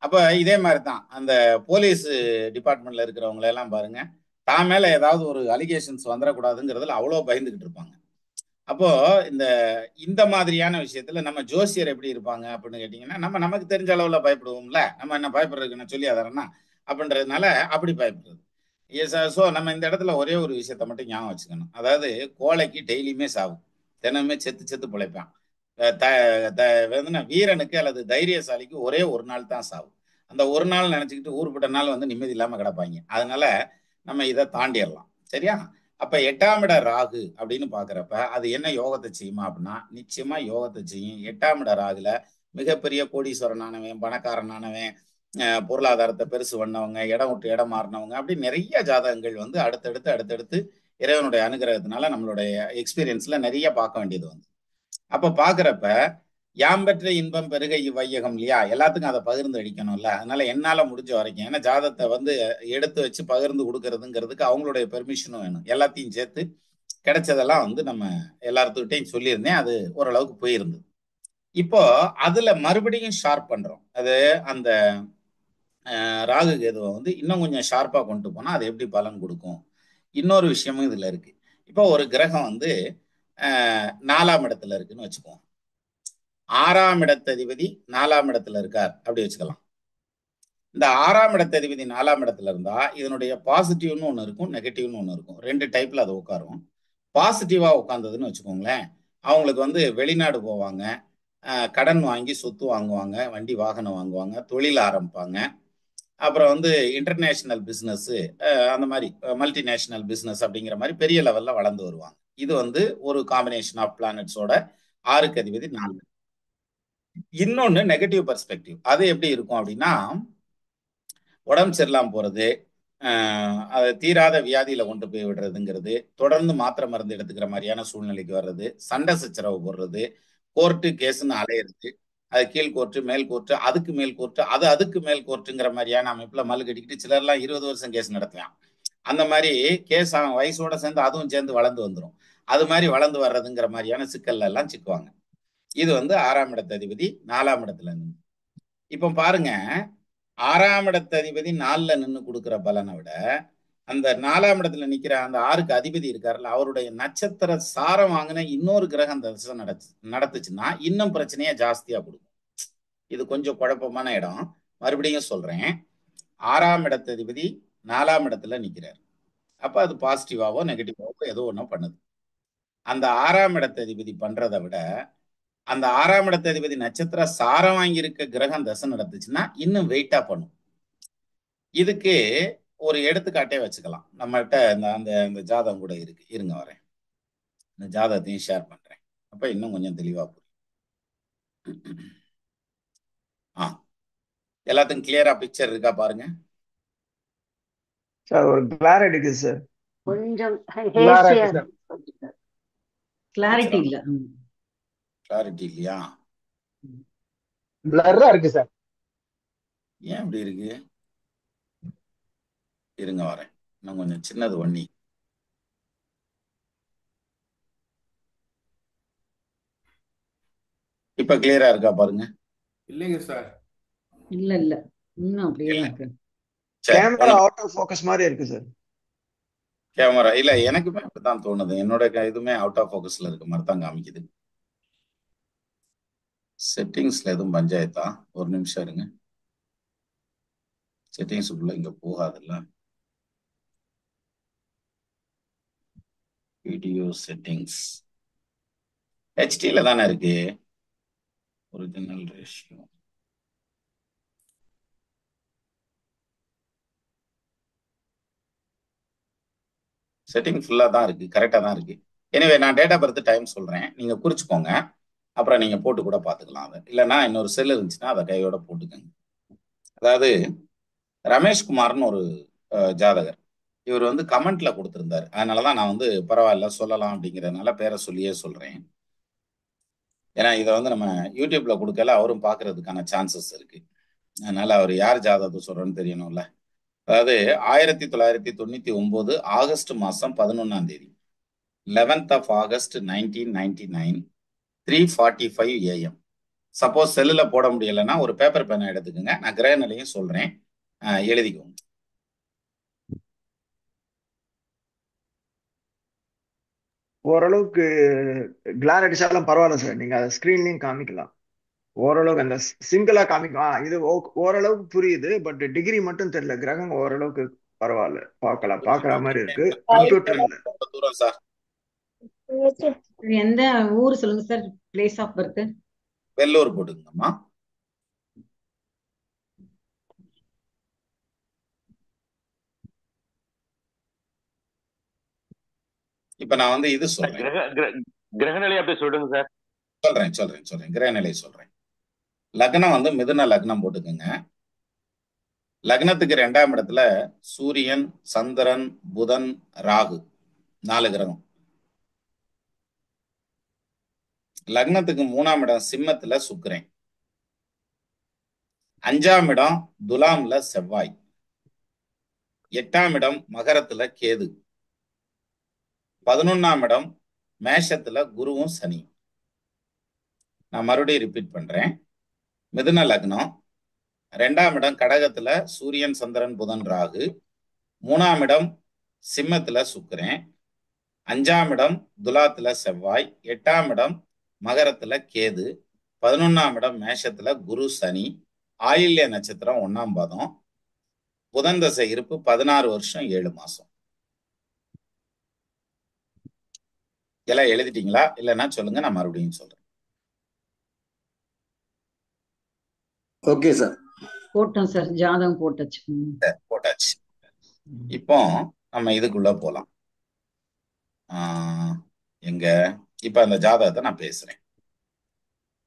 அப்ப இதே மாதிரி தான் அந்த போலீஸ் டிபார்ட்மெண்ட்ல இருக்கிறவங்க எல்லாம் பாருங்க, தான் மேல ஏதாவது ஒரு அலிகேஷன்ஸ் வந்துடக்கூடாதுங்கிறதுல அவ்வளவு பயந்துகிட்டு இருப்பாங்க. அப்போ இந்த இந்த மாதிரியான விஷயத்துல நம்ம ஜோசியர் எப்படி இருப்பாங்க அப்படின்னு கேட்டீங்கன்னா, நம்ம நமக்கு தெரிஞ்ச அளவுல பயப்படுவோம்ல. நம்ம என்ன பயப்படுறதுக்கு நான் சொல்லி அதரேன்னா அப்படின்றதுனால அப்படி பயப்படுறது. ஸோ நம்ம இந்த இடத்துல ஒரே ஒரு விஷயத்த மட்டும் ஞாபகம் வச்சுக்கணும். அதாவது கோழைக்கு டெய்லியுமே சாவும், தினமுமே செத்து செத்து பிழைப்பான். வீரனுக்கு அல்லது தைரியசாலிக்கு ஒரே ஒரு நாள் தான் சாவு. அந்த ஒரு நாள் நினைச்சுக்கிட்டு ஊருப்பட்ட நாள் வந்து நிம்மதி இல்லாம கிடப்பாங்க. அதனால நம்ம இதை தாண்டிடலாம். சரியா? அப்ப 8ஆம் இட ராகு அப்படின்னு பாக்குறப்ப அது என்ன யோகத்தை செய்யுமா அப்படின்னா, நிச்சயமா யோகத்தை செய்யும். 8ஆம் இட ராகுல மிகப்பெரிய கோடீஸ்வரனானவன், பணக்காரனானவன், பொருளாதாரத்தை பெருசு பண்ணவங்க, இடம் விட்டு இடம் மாறினவங்க, அப்படி நிறைய ஜாதகங்கள் வந்து அடுத்தடுத்து அடுத்தடுத்து இறைவனுடைய அனுகிரகத்தினால நம்மளுடைய எக்ஸ்பீரியன்ஸ்ல நிறைய பார்க்க வேண்டியது வந்து. அப்ப பாக்குறப்ப யாம் பெற்ற இன்பம் பெருக இவ்வையகம் இல்லையா, எல்லாத்துக்கும் அதை பகிர்ந்து அடிக்கணும்ல. அதனால என்னால முடிஞ்ச வரைக்கும், ஏன்னா ஜாதகத்தை வந்து எடுத்து வச்சு பகிர்ந்து கொடுக்கறதுங்கிறதுக்கு அவங்களுடைய பெர்மிஷனும் வேணும். எல்லாத்தையும் சேர்த்து கிடைச்சதெல்லாம் வந்து நம்ம எல்லாத்துக்கிட்டையும் சொல்லியிருந்தேன். அது ஓரளவுக்கு போயிருந்தது. இப்போ அதுல மறுபடியும் ஷார்ப் பண்றோம். அது அந்த ராகு கேதுவை வந்து இன்னும் கொஞ்சம் ஷார்ப்பா கொண்டு போனா அது எப்படி பலன் கொடுக்கும். இன்னொரு விஷயமும் இதுல இருக்கு. இப்போ ஒரு கிரகம் வந்து 4ஆம் இடத்துல இருக்குன்னு வச்சுக்குவோம். 6ஆம் இடத்ததிபதி 4ஆம் இடத்துல இருக்கார் அப்படி வச்சுக்கலாம். இந்த 6ஆம் இடத்ததிபதி 4ஆம் இடத்துல இருந்தா இதனுடைய பாசிட்டிவ்னு ஒன்று இருக்கும், நெகட்டிவ்னு ஒன்று இருக்கும். 2 டைப்ல அது உட்காரும். பாசிட்டிவா உட்கார்ந்ததுன்னு வச்சுக்கோங்களேன், அவங்களுக்கு வந்து வெளிநாடு போவாங்க, கடன் வாங்கி சொத்து வாங்குவாங்க, வண்டி வாகனம் வாங்குவாங்க, தொழில் ஆரம்பிப்பாங்க. அப்புறம் வந்து இன்டர்நேஷனல் பிஸ்னஸ், அந்த மாதிரி மல்டிநேஷனல் பிஸ்னஸ் அப்படிங்கிற மாதிரி பெரிய லெவல்ல வளர்ந்து வருவாங்க. இது வந்து ஒரு காம்பினேஷன் ஆஃப் பிளானட்ஸோட 6க்கு அதிபதி 4. இன்னொன்னு நெகட்டிவ் பெர்ஸ்பெக்டிவ். அது எப்படி இருக்கும் அப்படின்னா, உடம்பு சரியில்லாம போறது, அது தீராத வியாதியில கொண்டு போய் விடுறதுங்கிறது, தொடர்ந்து மாத்திரை மருந்து எடுத்துக்கிற மாதிரியான சூழ்நிலைக்கு வர்றது, சண்டை சச்சரவு போடுறது, கோர்ட்டு கேஸ்ன்னு அலையிறது, அது கீழ் கோர்ட்டு மேல் கோர்ட்டு அதுக்கு மேல் கோர்ட்டு அதுக்கு மேல் கோர்ட்டுங்கிற மாதிரியான அமைப்புல மல்லு கட்டிக்கிட்டு சிலர்லாம் 20 வருஷம் கேஸ் நடத்துவான். அந்த மாதிரி கேஸ் அவன் வயசோட சேர்ந்து அதுவும் சேர்ந்து வளர்ந்து வந்துடும். அது மாதிரி வளர்ந்து வர்றதுங்கிற மாதிரியான சிக்கல்ல எல்லாம் சிக்குவாங்க. இது வந்து 6ஆம் இடத்து அதிபதி 4ஆம் இடத்துல நின்று. இப்ப பாருங்க, 6ஆம் இடத்து அதிபதி 4ல நின்று கொடுக்கிற பலனை விட அந்த 4ஆம் இடத்துல நிக்கிற அந்த 6க்கு அதிபதி இருக்காருல்ல, அவருடைய நட்சத்திர சாரம் வாங்கின இன்னொரு கிரகம் அந்த திசை நடத்துச்சுன்னா இன்னும் பிரச்சனையா ஜாஸ்தியா கொடுக்கும். இது கொஞ்சம் குழப்பமான இடம். மறுபடியும் சொல்றேன், 6ஆம் இடத்து அதிபதி 4ஆம் இடத்துல நிக்கிறார். அப்ப அது பாசிட்டிவாவோ நெகட்டிவாவோ ஏதோ ஒன்றும் பண்ணுது. அந்த 6ஆம் இடத்து அதிபதி பண்றதை விட அந்த 6ஆம் இடத்து அதிபதி நட்சத்திர சாரம் வாங்கியிருக்க கிரகம் தசை நடத்துச்சுன்னா இன்னும் வெயிட்டா பண்ணும். இதுக்கு ஒரு எடுத்துக்காட்டே வச்சுக்கலாம். நம்மகிட்ட அந்த ஜாதகம் கூட இருக்கு, இருங்க வரேன். இந்த ஜாதகத்தையும் ஷேர் பண்றேன், அப்ப இன்னும் கொஞ்சம் தெளிவா புரியும். எல்லாத்துக்கும் கிளியரா பிக்சர் இருக்கா பாருங்க. சார் ஒரு கிளார் அடிக்குது சார், கொஞ்சம் கிளாரிட்டி இல்ல. கிளாரிட்டி இல்லையா? பிளர்ரா இருக்கு சார். ஏன் இப்படி இருக்கு? இருங்க வரேன், இன்னும் கொஞ்சம் சின்னது பண்ணி. இப்ப கிளியரா இருக்கா பாருங்க. இல்லைங்க சார். இல்ல இல்ல, இன்னும் அப்படியே தான் இருக்கு. கேமரா அவுட் ஆஃப் ஃபோக்கஸ் மாதிரி இருக்கு சார். கேமரா இல்ல, எனக்குமே அப்படித்தான் தோணுது. என்னோட இதுவுமே அவுட் ஆஃப் ஃபோக்கஸ்ல இருக்க மாதிரி தான் காமிக்குது. செட்டிங்ஸ்ல எதுவும் பஞ்சாயத்தா? ஒரு நிமிஷம் இருங்க, செட்டிங்ஸுக்குள்ள இங்க போகாதுல்ல. வீடியோ செட்டிங்ஸ் ஹெச்டில தானே இருக்கு. ஒரிஜினல் ரேஷியோ செட்டிங் ஃபுல்லா தான் இருக்கு, கரெக்டா தான் இருக்கு. எனவே நான் டேட் ஆஃப் பர்த் டைம் சொல்றேன், நீங்க குறிச்சுக்கோங்க. அப்புறம் நீங்க போட்டு கூட பாத்துக்கலாம். அதை இல்லைன்னா இன்னொரு செல் இருந்துச்சுன்னா அதை கையோட போட்டுக்கோங்க. அதாவது ரமேஷ்குமார்னு ஒரு ஜாதகர், இவர் வந்து கமெண்ட்ல கொடுத்திருந்தாரு. அதனாலதான் நான் வந்து பரவாயில்ல சொல்லலாம் அப்படிங்கிறதுனால பேரை சொல்லியே சொல்றேன். ஏன்னா இதை வந்து நம்ம யூடியூப்ல கொடுக்கல, அவரும் பாக்குறதுக்கான சான்சஸ் இருக்கு. அதனால அவர் யார் ஜாதகத்தை சொல்றேன்னு தெரியணும்ல. அதாவது 1999 ஆகஸ்ட் மாசம் 11ஆம் தேதி, 11th of August 1999, 3:45 AM. Suppose செல்லுல போட முடியலைன்னா ஒரு பேப்பர் பேனை எடுத்துக்கோங்க, நான் கிரக நிலையும் சொல்றேன், எழுதிக்கோங்க. ஓரளவுக்கு கிளார் அடிச்சாலும் பரவாயில்ல சார், நீங்க அதை ஸ்கிரீன்லயும் காமிக்கலாம். ஓரளவுக்கு அந்த சிங்கிளா காமிக்கும். இது ஓரளவுக்கு புரியுது, பட் டிகிரி மட்டும் தெரியல. கிரகம் ஓரளவுக்கு பரவாயில்ல, பாக்குற மாதிரி இருக்கு. கம்ப்யூட்டர்ல தூரம் சார். எந்த ஊர் சொல்லுங்க sir, place of birth? Vellur போட்டுங்கம்மா. இப்ப நான் வந்து இது சொல்றேன், கிரகநிலை அப்படியே சொல்லுங்க சார். சொல்றேன் கிரக நிலை சொல்றேன். லக்னம் வந்து மிதுன லக்னம் போட்டுக்கோங்க. லக்னத்துக்கு 2ஆம் இடத்துல சூரியன், சந்திரன், புதன், ராகு 4 கிரகம். லக்னத்துக்கு 3ஆம் இடம் சிம்மத்துல சுக்கிரன். 5ஆம் இடம் துலாம்ல செவ்வாய். 8ஆம் இடம் மகரத்துல கேது. 11ஆம் இடம் மேஷத்துல குருவும் சனி. நான் மறுபடியும் ரிப்பீட் பண்றேன். மிதுன லக்னம், 2ஆம் இடம் கடகத்துல சூரியன், சந்திரன், புதன், ராகு. 3ஆம் இடம் சிம்மத்துல சுக்கிரன். 5ஆம் இடம் துலாத்துல செவ்வாய். 8ஆம் இடம் மகரத்துல கேது. 11ஆம் இடம் மேஷத்துல குரு சனி. ஆயில்ய நட்சத்திரம் 1ஆம் பாதம். புதன் தசை இருப்பு 16 வருஷம் 7 மாசம். எல்லாம் எழுதிட்டீங்களா? இல்லைன்னா சொல்லுங்க, நான் மறுபடியும் சொல்றேன். Okay sir. போட்டோம் சார், ஜாதகம் போட்டாச்சு. போட்டாச்சு. இப்போ நம்ம இதுக்குள்ள போலாம். எங்க இப்ப அந்த ஜாதகத்தை நான் பேசுறேன்,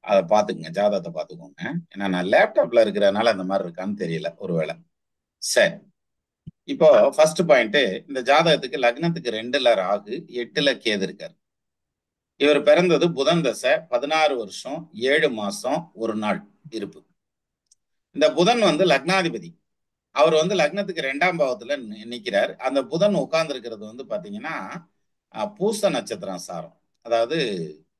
அதை பார்த்துக்குங்க. ஜாதகத்தை பார்த்துக்கோங்க. ஏன்னா நான் லேப்டாப்ல இருக்கிறதுனால அந்த மாதிரி இருக்கான்னு தெரியல, ஒருவேளை. சரி, இப்போ ஃபர்ஸ்ட் பாயிண்ட், இந்த ஜாதகத்துக்கு லக்னத்துக்கு 2ல ராகு, 8ல கேது இருக்காரு. இவர் பிறந்தது புதன் தசை, 16 வருஷம் 7 மாசம் 1 நாள் இருப்பு. இந்த புதன் வந்து லக்னாதிபதி. அவர் வந்து லக்னத்துக்கு 2ஆம் பாவத்துல நிக்கிறார். அந்த புதன் உட்கார்ந்து இருக்கிறது வந்து பாத்தீங்கன்னா பூச நட்சத்திரம் சாரம், அதாவது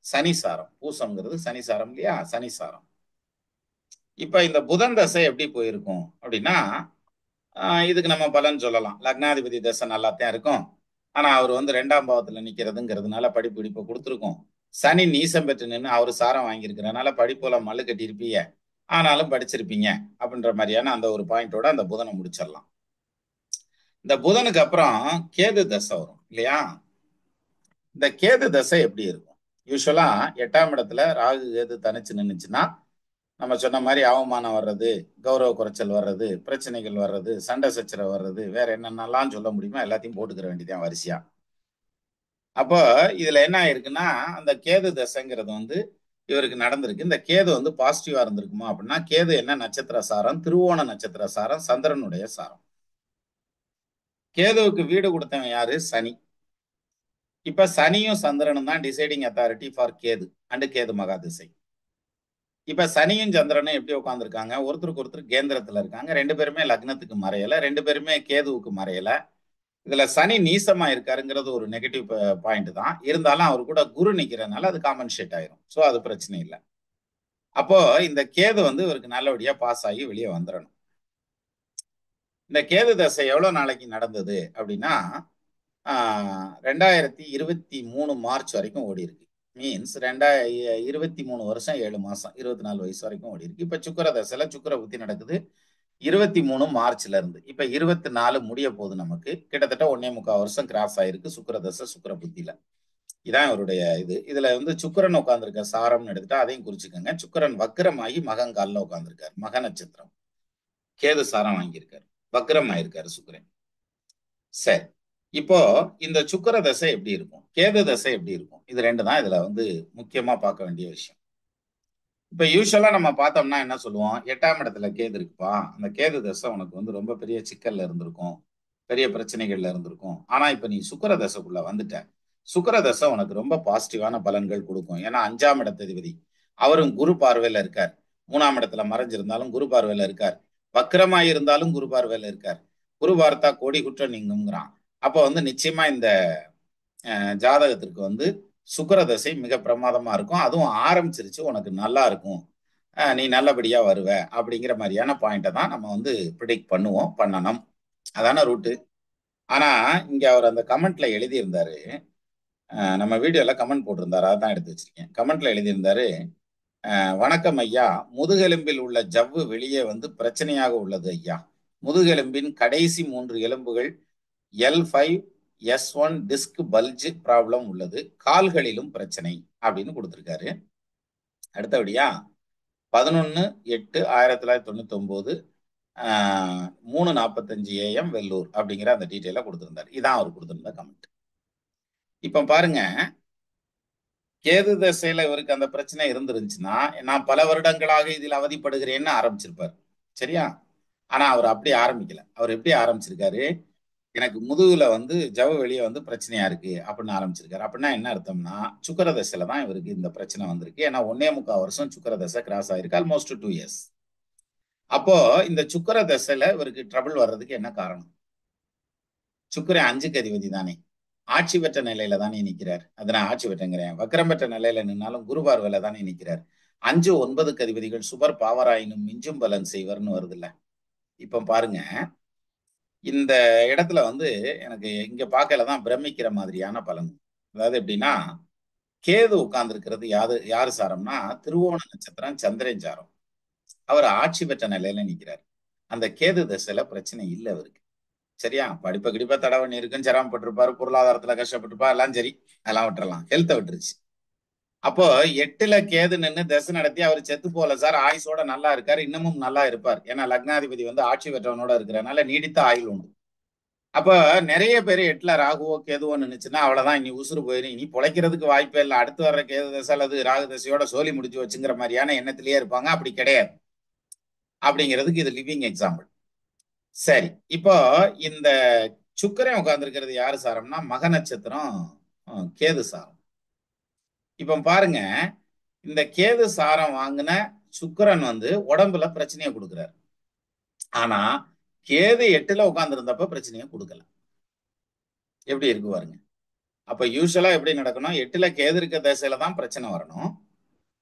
சனி சாரம். பூசம்ங்கிறது சனி சாரம் இல்லையா? சனி சாரம். இப்ப இந்த புதன் தசை எப்படி போயிருக்கும் அப்படின்னா, இதுக்கு நம்ம பலன் சொல்லலாம். லக்னாதிபதி தசை நல்லாத்தான் இருக்கும், ஆனா அவர் வந்து 2ஆம் பாவத்துல நிக்கிறதுங்கிறதுனால படிப்பு இடிப்பை கொடுத்துருக்கோம். சனி நீசம் பெற்று நின்று அவர் சாரம் வாங்கியிருக்கிறதுனால படிப்புல மல்லு கட்டியிருப்பீங்க, ஆனாலும் படிச்சிருப்பீங்க அப்படின்ற மாதிரியான அந்த ஒரு பாயிண்டோட அந்த புதனை முடிச்சிடலாம். இந்த புதனுக்கு அப்புறம் கேது தசை வரும் இல்லையா? இந்த கேது தசை எப்படி இருக்கும்? யூஸ்வலா 8ஆம் இடத்துல ராகு கேது தனிச்சு நின்றுச்சுன்னா நம்ம சொன்ன மாதிரி அவமானம் வர்றது, கௌரவ குறைச்சல் வர்றது, பிரச்சனைகள் வர்றது, சண்டை சச்சரவு வர்றது, வேற என்னென்னலாம் சொல்ல முடியுமோ எல்லாத்தையும் போட்டுக்கிற வேண்டியதான் வரிசையா. அப்போ இதுல என்ன ஆயிருக்குன்னா, அந்த கேது தசைங்கிறது வந்து இவருக்கு நடந்திருக்கு. இந்த கேது வந்து பாசிட்டிவா இருந்திருக்குமா அப்படின்னா, கேது என்ன நட்சத்திர சாரம்? திருவோண நட்சத்திர சாரம், சந்திரனுடைய சாரம். கேதுவுக்கு வீடு கொடுத்தவன் யாரு? சனி. இப்ப சனியும் சந்திரனும் தான் deciding authority for Ketu and Ketu மகா திசை. இப்ப சனியும் சந்திரனும் எப்படி உட்காந்துருக்காங்க? ஒருத்தருக்கு ஒருத்தர் கேந்திரத்துல இருக்காங்க. 2 பேருமே லக்னத்துக்கு மறையல, 2 பேருமே கேதுவுக்கு மறையல. இதுல சனி நீசமா இருக்காருங்கிறது ஒரு நெகட்டிவ் பாயிண்ட் தான். இருந்தாலும் அவர் கூட குரு நிக்கிறதுனால அது காம்பன்சேட் ஆயிரும். ஸோ அது பிரச்சனை இல்லை. அப்போ இந்த கேது வந்து இவருக்கு நல்லபடியா பாஸ் ஆகி வெளியே வந்துடணும். இந்த கேது தசை எவ்வளவு நாளைக்கு நடந்தது அப்படின்னா, 2023 மார்ச் வரைக்கும் ஓடி இருக்கு. மீன்ஸ் 2023 வருஷம் 7 மாசம் 24 வயசு வரைக்கும் ஓடி இருக்கு. இப்ப சுக்கிர தசையில சுக்கிர புத்தி நடக்குது 23 மார்ச்ல இருந்து. இப்ப 24 முடிய போகுது. நமக்கு கிட்டத்தட்ட 1.25 வருஷம் கிராஸ் ஆயிருக்கு சுக்கிர தசை சுக்கிர புத்தியில. இதான் இவருடைய இது. இதுல வந்து சுக்கிரன் உட்கார்ந்துருக்க சாரம்னு எடுத்துட்டா அதையும் குறிச்சுக்கோங்க. சுக்கிரன் வக்ரமாகி மகங்கால்ல உட்கார்ந்துருக்காரு. மக நட்சத்திரம். கேது சாரம் வாங்கியிருக்காரு, வக்ரம் ஆயிருக்காரு சுக்கிரன். சரி, இப்போ இந்த சுக்கிர தசை எப்படி இருக்கும், கேது தசை எப்படி இருக்கும்? இது 2 தான் இதுல வந்து முக்கியமா பார்க்க வேண்டிய விஷயம். இப்ப யூஸ்வலா நம்ம பார்த்தோம்னா என்ன சொல்லுவோம்? 8ஆம் இடத்துல கேது இருக்குப்பா, அந்த கேது தசை உனக்கு வந்து ரொம்ப பெரிய சிக்கல்ல இருந்திருக்கும், பெரிய பிரச்சனைகள்ல இருந்திருக்கும். ஆனா இப்ப நீ சுக்கிர தசைக்குள்ள வந்துட்ட. சுக்கிர தசை உனக்கு ரொம்ப பாசிட்டிவான பலன்கள் கொடுக்கும். ஏன்னா 5ஆம் இடத்ததிபதி அவரும் குரு பார்வையில இருக்கார். 3ஆம் இடத்துல மறைஞ்சிருந்தாலும் குரு பார்வையில இருக்கார். வக்ரமா இருந்தாலும் குரு பார்வையில இருக்கார். குரு பார்த்தா கோடி குற்றம் நீங்குங்கிறான். அப்போ வந்து நிச்சயமா இந்த ஜாதகத்திற்கு வந்து சுக்கிர தசை மிக பிரமாதமா இருக்கும். அதுவும் ஆரம்பிச்சிருச்சு, உனக்கு நல்லா இருக்கும், நீ நல்லபடியா வருவ அப்படிங்கிற மாதிரியான பாயிண்ட்டை தான் நம்ம வந்து ப்ரிடிக்ட் பண்ணுவோம், பண்ணணும். அதான ரூட்டு. ஆனா இங்க அவர் அந்த கமெண்ட்ல எழுதியிருந்தாரு, நம்ம வீடியோல கமெண்ட் போட்டிருந்தாரு, அதான் எடுத்து வச்சிருக்கேன். கமெண்ட்ல எழுதியிருந்தாரு, வணக்கம் ஐயா, முதுகெலும்பில் உள்ள ஜவ்வு வெளியே வந்து பிரச்சனையாக உள்ளது ஐயா. முதுகெலும்பின் கடைசி 3 எலும்புகள் L5 S1 disk bulge problem உள்ளது, கால்களிலும் பிரச்சனை அப்படின்னு கொடுத்திருக்காரு. அடுத்தபடியா 11/8/1999 3:45 AM வெள்ளூர் அப்படிங்கிற அந்த டீட்டெயில கொடுத்திருந்தாரு. இதான் அவர் கொடுத்திருந்த கமெண்ட். இப்ப பாருங்க, கேது தசையில இவருக்கு அந்த பிரச்சனை இருந்துருந்துச்சுன்னா நான் பல வருடங்களாக இதில் அவதிப்படுகிறேன்னு ஆரம்பிச்சிருப்பார். சரியா? ஆனா அவர் அப்படி ஆரம்பிக்கல. அவர் எப்படி ஆரம்பிச்சிருக்காரு, எனக்கு முதுகுல வந்து ஜவ்வு வெளியே வந்து பிரச்சனையா இருக்கு அப்படின்னு ஆரம்பிச்சிருக்காரு. அப்படின்னா என்ன அர்த்தம்னா சுக்கிர தசையில தான் இவருக்கு இந்த பிரச்சனை வந்திருக்கு. ஏன்னா 1.25 வருஷம் சுக்கிர தசை கிராஸ் ஆயிருக்கு, ஆல்மோஸ்ட் 2 இயர்ஸ். அப்போ இந்த சுக்கிர தசையில இவருக்கு ட்ரபிள் வர்றதுக்கு என்ன காரணம்? சுக்கிரன் 5க்கு அதிபதி தானே, ஆட்சி பெற்ற நிலையில தானே நிற்கிறார். அதை நான் ஆட்சி பெற்றங்கிறேன், வக்ரம் பெற்ற நிலையில நின்னாலும் குரு பார்வையில தானே நிற்கிறார். 5, 9க்கு அதிபதிகள் சுபர் பாவராயினும் மிஞ்சும் பலன் செய்வர்னு வருது இல்ல. இப்ப பாருங்க, இந்த இடத்துல வந்து எனக்கு இங்க பார்க்கல தான் பிரமிக்கிற மாதிரியான பலன். அதாவது எப்படின்னா, கேது உட்கார்ந்து இருக்கிறது யாரு சாரம்னா திருவோண நட்சத்திரம், சந்திரன் சாரம். அவர் ஆட்சி பெற்ற நிலையில நிற்கிறார். அந்த கேது தசையில பிரச்சனை இல்லை அவருக்கு. சரியா? படிப்ப கிடிப்ப தடை பண்ணி இருக்கும், சிரமப்பட்டிருப்பாரு, பொருளாதாரத்துல கஷ்டப்பட்டிருப்பார், எல்லாம் சரி, அதெல்லாம் விட்டுறலாம். ஹெல்த்தை விட்டுருச்சு. அப்போ 8ல கேது நின்று தசை நடத்தி அவர் செத்து போல சார், ஆயுசோட நல்லா இருக்காரு, இன்னமும் நல்லா இருப்பார். ஏன்னா லக்னாதிபதி வந்து ஆட்சி பெற்றவனோட இருக்கிறதுனால நீடித்த ஆயுள் உண்டு. அப்ப நிறைய பேர் 8ல ராகுவோ கேதுவோ நினைச்சுன்னா அவ்வளவுதான், இனி உசுறு போயிடும், இனி பொழைக்கிறதுக்கு வாய்ப்பே இல்லை, அடுத்து வர்ற கேது தசை அல்லது ராகு தசையோட சோலி முடிச்சு வச்சுங்கிற மாதிரியான எண்ணத்திலேயே இருப்பாங்க. அப்படி கிடையாது. அப்படிங்கிறதுக்கு இது லிவிங் எக்ஸாம்பிள். சரி, இப்போ இந்த சுக்கிரன் உட்கார்ந்து இருக்கிறது யாரு சாரம்னா மக நட்சத்திரம், கேது சாரம். இப்ப பாருங்க, இந்த கேது சாரம் வாங்கின சுக்கிரன் வந்து உடம்புல பிரச்சனையை கொடுக்கிறார். ஆனா கேது 8ல உட்கார்ந்து இருந்தப்ப பிரச்சனையை கொடுக்கல. எப்படி இருக்கு பாருங்க. அப்ப யூஸ்வலா எப்படி நடக்கணும், 8ல கேது இருக்க தசையில தான் பிரச்சனை வரணும்.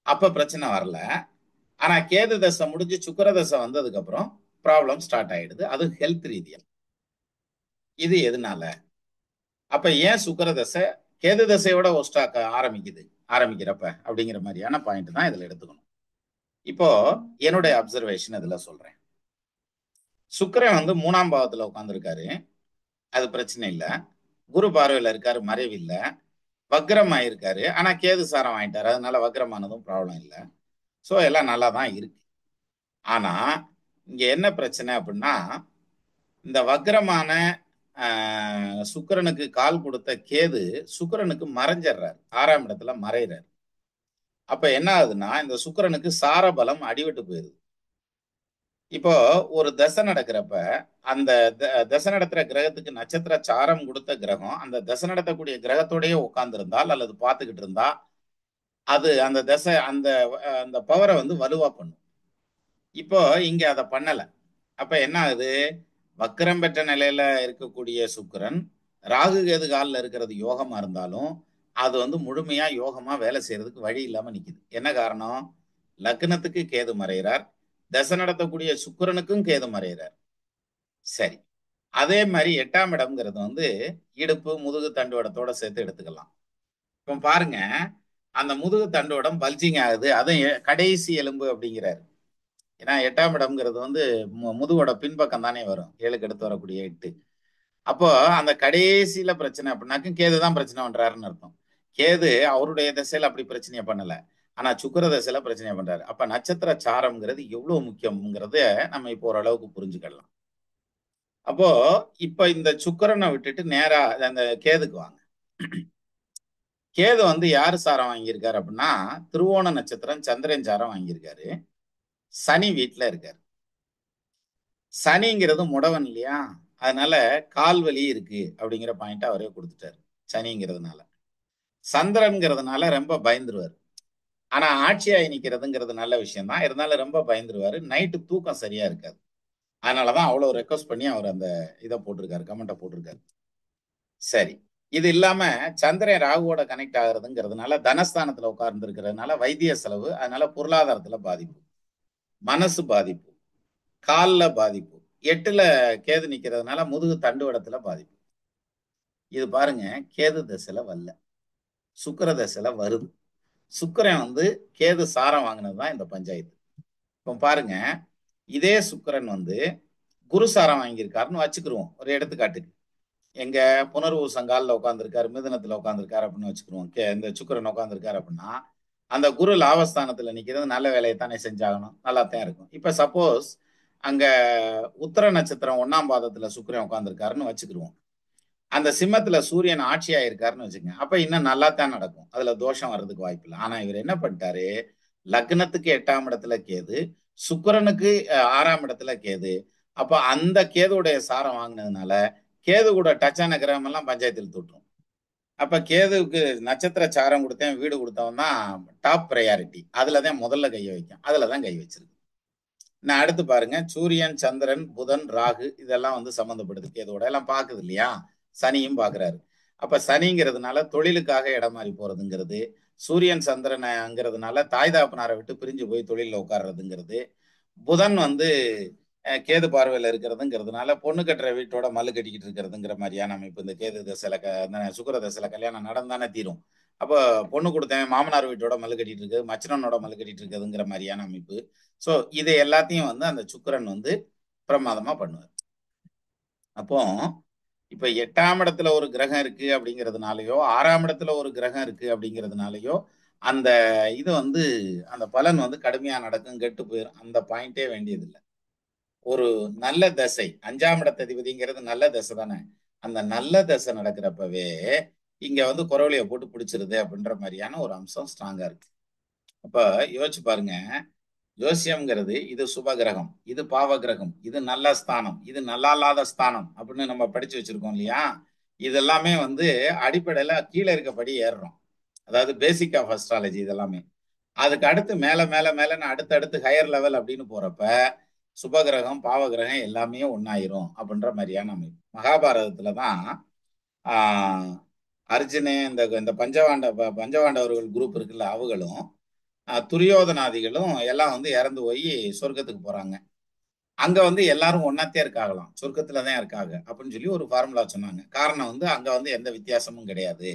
அப்ப பிரச்சனை வரல. ஆனா கேது தசை முடிஞ்சு சுக்கிர தசை வந்ததுக்கு அப்புறம் ப்ராப்ளம் ஸ்டார்ட் ஆயிடுது. அது ஹெல்த் ரீதியா. இது எதனால? அப்ப ஏன் சுக்கிர தசை கேது தசையோட ஒஸ்டாக்க ஆரம்பிக்கிறப்ப அப்படிங்கிற மாதிரியான பாயிண்ட் தான் இதுல எடுத்துக்கணும். இப்போ என்னுடைய அப்சர்வேஷன் இதுல சொல்றேன். சுக்கிரன் வந்து 3ஆம் பாவத்துல உட்கார்ந்துருக்காரு, அது பிரச்சனை இல்லை. குரு பார்வையில இருக்காரு, மறைவு இல்லை. வக்ரம் ஆயிருக்காரு, ஆனா கேது சாரம் வாங்கிட்டாரு, அதனால வக்ரமானதும் ப்ராப்ளம் இல்லை. ஸோ எல்லாம் நல்லா தான் இருக்கு. ஆனா இங்க என்ன பிரச்சனை அப்படின்னா, இந்த வக்ரமான சுக்கிரனுக்கு கால் கொடுத்த கேது சுக்கிரனுக்கு மறைஞ்சிடுறாரு, 6ஆம் இடத்துல மறைகிறார். அப்ப என்ன ஆகுதுன்னா இந்த சுக்கிரனுக்கு சார பலம் அடிவிட்டு போயிருது. இப்போ ஒரு தசை நடக்கிறப்ப அந்த தசை நடத்துற கிரகத்துக்கு நட்சத்திர சாரம் கொடுத்த கிரகம் அந்த தசை நடத்தக்கூடிய கிரகத்தோடயே உட்கார்ந்து இருந்தால் அல்லது பார்த்துக்கிட்டு இருந்தா அது அந்த தசை அந்த அந்த பவரை வந்து வலுவா பண்ணும். இப்போ இங்க அதை பண்ணல. அப்ப என்ன ஆகுது, வக்கரம் பெற்ற நிலையில இருக்கக்கூடிய சுக்கிரன் ராகு கேது காலில் இருக்கிறது யோகமா இருந்தாலும் அது வந்து முழுமையா யோகமா வேலை செய்யறதுக்கு வழி இல்லாம நிக்குது. என்ன காரணம்? லக்னத்துக்கு கேது மறைகிறார், தசை நடத்தக்கூடிய சுக்கிரனுக்கும் கேது மறைகிறார். சரி, அதே மாதிரி 8ஆம் இடம்ங்கிறது வந்து இடுப்பு முதுகு தண்டுவடத்தோட சேர்த்து எடுத்துக்கலாம். இப்போ பாருங்க, அந்த முதுகு தண்டுவடம் பல்ஜிங் ஆகுது, அதுவும் கடைசி எலும்பு அப்படிங்கிறாரு. ஏன்னா 8ஆம் இடம்ங்கிறது வந்து முதுகோட பின்பக்கம் தானே வரும், 7க்கு எடுத்து வரக்கூடிய 8. அப்போ அந்த கடைசியில பிரச்சனை அப்படின்னாக்கும் கேது தான் பிரச்சனை பண்றாருன்னு அர்த்தம். கேது அவருடைய திசையில அப்படி பிரச்சனையை பண்ணல, ஆனா சுக்கிர திசையில பிரச்சனையை பண்றாரு. அப்ப நட்சத்திர சாரம்ங்கிறது எவ்வளவு முக்கியம்ங்கிறத நம்ம இப்போ ஓரளவுக்கு புரிஞ்சுக்கலாம். அப்போ இப்ப இந்த சுக்கிரனை விட்டுட்டு நேரா அந்த கேதுக்கு வாங்க. கேது வந்து யாரு சாரம் வாங்கியிருக்காரு அப்படின்னா திருவோண நட்சத்திரம், சந்திரன் சாரம் வாங்கியிருக்காரு. சனி வீட்டுல இருக்காரு. சனிங்கிறது முடவன் இல்லையா, அதனால கால் வலி இருக்கு அப்படிங்கிற பாயிண்ட் அவரே கொடுத்துட்டாரு. சனிங்கிறதுனால சந்திரன்கிறதுனால ரொம்ப பயந்துருவார். ஆனா ஆட்சியாகி நிக்கிறதுங்கிறது நல்ல விஷயம் தான், இருந்தாலும் ரொம்ப பயந்துருவாரு. நைட்டு தூக்கம் சரியா இருக்காது. அதனாலதான் அவ்வளவு ரெக்வஸ்ட் பண்ணி அவர் அந்த இதை போட்டிருக்காரு, கமெண்ட்டை போட்டிருக்காரு. சரி, இது இல்லாம சந்திரன் ராகுவோட கனெக்ட் ஆகுறதுங்கிறதுனால தனஸ்தானத்துல உட்கார்ந்து இருக்கிறதுனால வைத்திய செலவு, அதனால பொருளாதாரத்துல பாதிப்பு, மனசு பாதிப்பு, காலில் பாதிப்பு. 8ல கேது நிக்கிறதுனால முதுகு தண்டுவடத்துல பாதிப்பு. இது பாருங்க, கேது தசையில வரல, சுக்கிர தசையில வருது. சுக்கிரன் வந்து கேது சாரம் வாங்கினதுதான் இந்த பஞ்சாயத்து. இப்போ பாருங்க, இதே சுக்கிரன் வந்து குரு சாரம் வாங்கியிருக்காருன்னு வச்சுக்கிருவோம் ஒரு எடுத்துக்காட்டுக்கு. எங்க புனர்வு சங்காலில் உட்காந்துருக்காரு, மிதுனத்துல உட்காந்துருக்காரு அப்படின்னு வச்சுக்கிருவோம். இந்த சுக்கிரன் உட்காந்துருக்காரு அப்படின்னா அந்த குரு லாபஸ்தானத்துல நிக்கிறது நல்ல வேலையை தானே செஞ்சாகணும், நல்லா தான் இருக்கும். இப்ப சப்போஸ் அங்க உத்தர நட்சத்திரம் 1ஆம் பாதத்துல சுக்கிரன் உட்காந்துருக்காருன்னு வச்சுக்கிருவோம். அந்த சிம்மத்துல சூரியன் ஆட்சி ஆயிருக்காருன்னு வச்சுக்கோங்க, அப்ப இன்னும் நல்லா தான் நடக்கும், அதுல தோஷம் வர்றதுக்கு வாய்ப்பு இல்லை. ஆனா இவர் என்ன பண்ணிட்டாரு, லக்னத்துக்கு 8ஆம் இடத்துல கேது, சுக்கிரனுக்கு 6ஆம் இடத்துல கேது. அப்ப அந்த கேதுவுடைய சாரம் வாங்கினதுனால கேது கூட டச் ஆன கிரகம் எல்லாம் பஞ்சாயத்தில் தூட்டும். அப்ப கேதுவுக்கு நட்சத்திர சாரம் கொடுத்தேன், வீடு கொடுத்தவன் தான் டாப் ப்ரையாரிட்டி, அதுலதான் முதல்ல கையை வைக்கும், அதுலதான் கை வச்சிருக்கு. நான் அடுத்து பாருங்க, சூரியன், சந்திரன், புதன், ராகு இதெல்லாம் வந்து சம்மந்தப்படுது கேதுவோட, எல்லாம் பாக்குது இல்லையா, சனியும் பாக்குறாரு. அப்ப சனிங்கிறதுனால தொழிலுக்காக இடம் மாறி போறதுங்கிறது, சூரியன் சந்திரன்ங்கிறதுனால தாய் தாப்பனாரை விட்டு பிரிஞ்சு போய் தொழில உட்கார்றதுங்கிறது, புதன் வந்து கேது பார்வையில் இருக்கிறதுங்கிறதுனால பொண்ணு கட்டுற வீட்டோட மல்லு கட்டிக்கிட்டு இருக்கிறதுங்கிற மாதிரியான அமைப்பு. இந்த கேது தசையில சுக்கிர தசையில கல்யாணம் நடந்தானே தீரும். அப்போ பொண்ணு கொடுத்தேன் மாமனார் வீட்டோட மல்லு கட்டிட்டு இருக்கு, மச்சனனோட மல்லு கட்டிட்டு இருக்குதுங்கிற மாதிரியான அமைப்பு. ஸோ இது எல்லாத்தையும் வந்து அந்த சுக்கிரன் வந்து பிரமாதமா பண்ணுவார். அப்போ இப்ப 8ஆம் இடத்துல ஒரு கிரகம் இருக்கு அப்படிங்கிறதுனாலயோ 6ஆம் இடத்துல ஒரு கிரகம் இருக்கு அப்படிங்கிறதுனாலயோ அந்த இது வந்து அந்த பலன் வந்து கடுமையா நடக்கும், கெட்டு போயிடும், அந்த பாயிண்டே வேண்டியதில்லை. ஒரு நல்ல தசை, 5ஆம் இடத்ததிபதிங்கிறது நல்ல தசை தானே, அந்த நல்ல தசை நடக்கிறப்பவே இங்க வந்து குறவழியை போட்டு பிடிச்சிருது அப்படின்ற மாதிரியான ஒரு அம்சம் ஸ்ட்ராங்கா இருக்கு. அப்ப யோசிச்சு பாருங்க, ஜோசியம்ங்கிறது இது சுப கிரகம், இது பாவ கிரகம், இது நல்ல ஸ்தானம், இது நல்லா இல்லாத ஸ்தானம் அப்படின்னு நம்ம படிச்சு வச்சிருக்கோம் இல்லையா. இது எல்லாமே வந்து அடிப்படையில கீழே இருக்கப்படி ஏறுறோம், அதாவது பேசிக் ஆஃப் அஸ்ட்ராலஜி. இதெல்லாமே அதுக்கு அடுத்து மேல மேல மேலன்னு அடுத்தடுத்து ஹையர் லெவல் அப்படின்னு போறப்ப சுபகிரகம் பாவகிரகம் எல்லாமே ஒன்னாயிரும் அப்படின்ற மாதிரியான அமைப்பு. மகாபாரதத்துலதான் ஆஹ் அர்ஜுனே இந்த இந்த பஞ்சபாண்டவர்கள் குரூப் இருக்குல்ல, அவங்களும் துரியோதனாதிகளும் எல்லாம் வந்து இறந்து போய் சொர்க்கத்துக்கு போறாங்க. அங்க வந்து எல்லாரும் ஒன்னாத்தே இருக்காகலாம், சொர்க்கத்துலதான் இருக்காங்க அப்படின்னு சொல்லி ஒரு ஃபார்முலா சொன்னாங்க. காரணம் வந்து அங்க வந்து எந்த வித்தியாசமும் கிடையாது,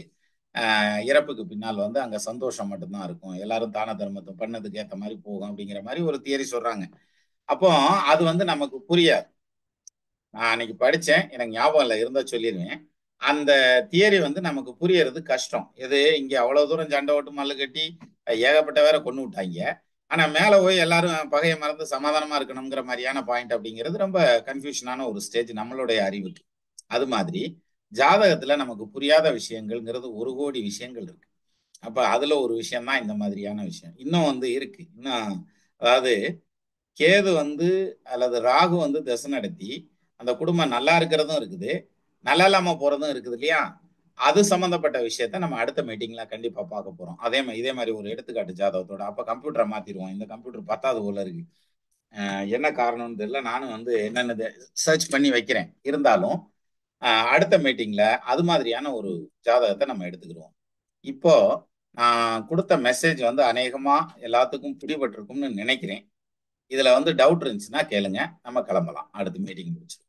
இறப்புக்கு பின்னால் வந்து அங்க சந்தோஷம் மட்டும்தான் இருக்கும், எல்லாரும் தான தர்மத்தை பண்ணதுக்கு ஏற்ற மாதிரி போகும் அப்படிங்கிற மாதிரி ஒரு தியரி சொல்றாங்க. அப்போ அது வந்து நமக்கு புரியாது. நான் அன்னைக்கு படிச்சேன், எனக்கு ஞாபகம் இல்லை, இருந்தா சொல்லிடுவேன். அந்த தியரி வந்து நமக்கு புரியறது கஷ்டம். இது இங்க அவ்வளவு தூரம் சண்டை ஓட்டு மல்லு கட்டி ஏகப்பட்ட வேற கொண்டு விட்டாங்க, ஆனா மேல போய் எல்லாரும் பகையை மறந்து சமாதானமா இருக்கணுங்கிற மாதிரியான பாயிண்ட் அப்படிங்கிறது ரொம்ப கன்ஃபியூஷனான ஒரு ஸ்டேஜ் நம்மளுடைய அறிவுக்கு. அது மாதிரி ஜாதகத்துல நமக்கு புரியாத விஷயங்கள்ங்கிறது 1 கோடி விஷயங்கள் இருக்கு. அப்ப அதுல ஒரு விஷயம் தான் இந்த மாதிரியான விஷயம். இன்னும் வந்து இருக்கு, இன்னும் அதாவது கேது வந்து அல்லது ராகு வந்து தசை நடத்தி அந்த குடும்பம் நல்லா இருக்கிறதும் இருக்குது, நல்லா இல்லாம போறதும் இருக்குது இல்லையா. அது சம்பந்தப்பட்ட விஷயத்த நம்ம அடுத்த மீட்டிங்ல கண்டிப்பா பார்க்க போறோம். இதே மாதிரி ஒரு எடுத்துக்காட்டு ஜாதகத்தோட. அப்ப கம்ப்யூட்டரை மாத்திடுவோம், இந்த கம்ப்யூட்டர் 10வது போல இருக்கு, என்ன காரணம்னு தெரியல, நானும் வந்து என்னென்ன சர்ச் பண்ணி வைக்கிறேன். இருந்தாலும் அடுத்த மீட்டிங்ல அது மாதிரியான ஒரு ஜாதகத்தை நம்ம எடுத்துக்கிடுவோம். இப்போ நான் கொடுத்த மெசேஜ் வந்து அநேகமா எல்லாத்துக்கும் பிடிபட்டிருக்கும்னு நினைக்கிறேன். இதுல வந்து டவுட் இருந்துச்சுன்னா கேளுங்க, நம்ம கிளம்பலாம், அடுத்த மீட்டிங் முடிச்சு.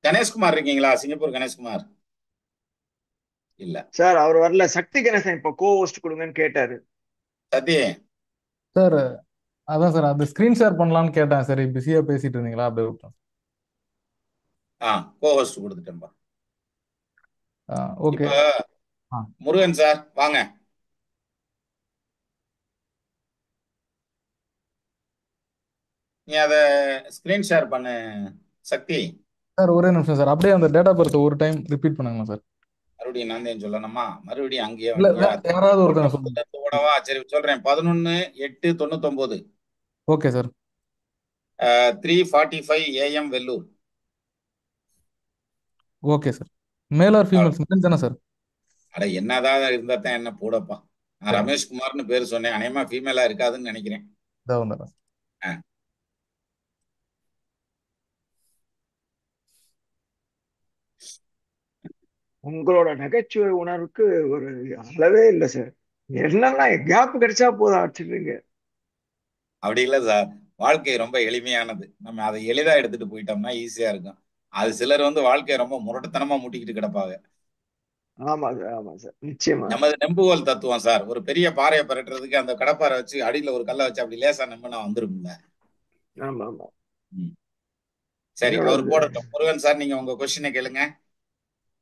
கணேஷ்குமார் இருக்கீங்களா? சிங்கப்பூர் கணேஷ்குமார் இல்ல சார். அவர் வரல. சக்தி கணேசன் இப்ப கோ-ஹோஸ்ட் கொடுங்கன்னு கேட்டாரு. சத்யே. சார் அதான் சார், அது ஸ்கிரீன் ஷேர் பண்ணலாம்னு கேட்டேன், சரி பிஸியா பேசிட்டு இருந்தீங்களா அப்படியே விட்டேன். கோ-ஹோஸ்ட் கொடுத்துட்டேன்பா. ஓகே. இப்போ முருகன் சார் வாங்க. நீ அத ஸ்கிரீன் ஷேர் பண்ணு சக்தி. சார் ஒரே நிமிஷம் சார், அப்படியே அந்த டேட்டா பர்த் ஒரு டைம் ரிப்பீட் பண்ணுங்களா சார்? மறுபடியும் நான் தான் சொல்லணுமா? மறுபடியும் அங்கேயே இல்ல வந்துட்டியா? யாராவது ஒருத்தங்க சொல்லுங்க. ஓடவா? சரி சொல்றேன். 11/8/99. Okay sir. 3:45 AM Vellur. Okay sir. Male or female men தானே சார்? அட என்னதான் இருந்தா தான் என்ன போடப்பா. நான் ரமேஷ்குமார்னு பேர் சொன்னேன், அநேகமா ஃபீமேலா இருக்காதுன்னு நினைக்கிறேன். உங்களோட நகைச்சுவை உணர்வுக்கு ஒரு அளவே இல்லை சார். என்னெல்லாம் கேப் கிடைச்சா போதும் அடிச்சிருங்க. அப்படி இல்லை சார், வாழ்க்கை ரொம்ப எளிமையானது, நம்ம அதை எளிதா எடுத்துட்டு போயிட்டோம்னா ஈஸியா இருக்கும். அது சிலர் வந்து வாழ்க்கையை ரொம்ப முரட்டுத்தனமா மூட்டிக்கிட்டு கிடப்பாங்க. ஆமா சார், ஆமா சார், நிச்சயமா. நமது நெம்புகோல் தத்துவம் சார், ஒரு பெரிய பாறையை பரட்டுறதுக்கு அந்த கடப்பாரை வச்சு அடியில ஒரு கல்லை வச்சு அப்படி லேசா நம்பினா வந்துருக்குங்க. ஆமா ஆமா. சரி, அவர் போடட்டும். முருகன் சார் நீங்க உங்க கொஸ்டினை கேளுங்க.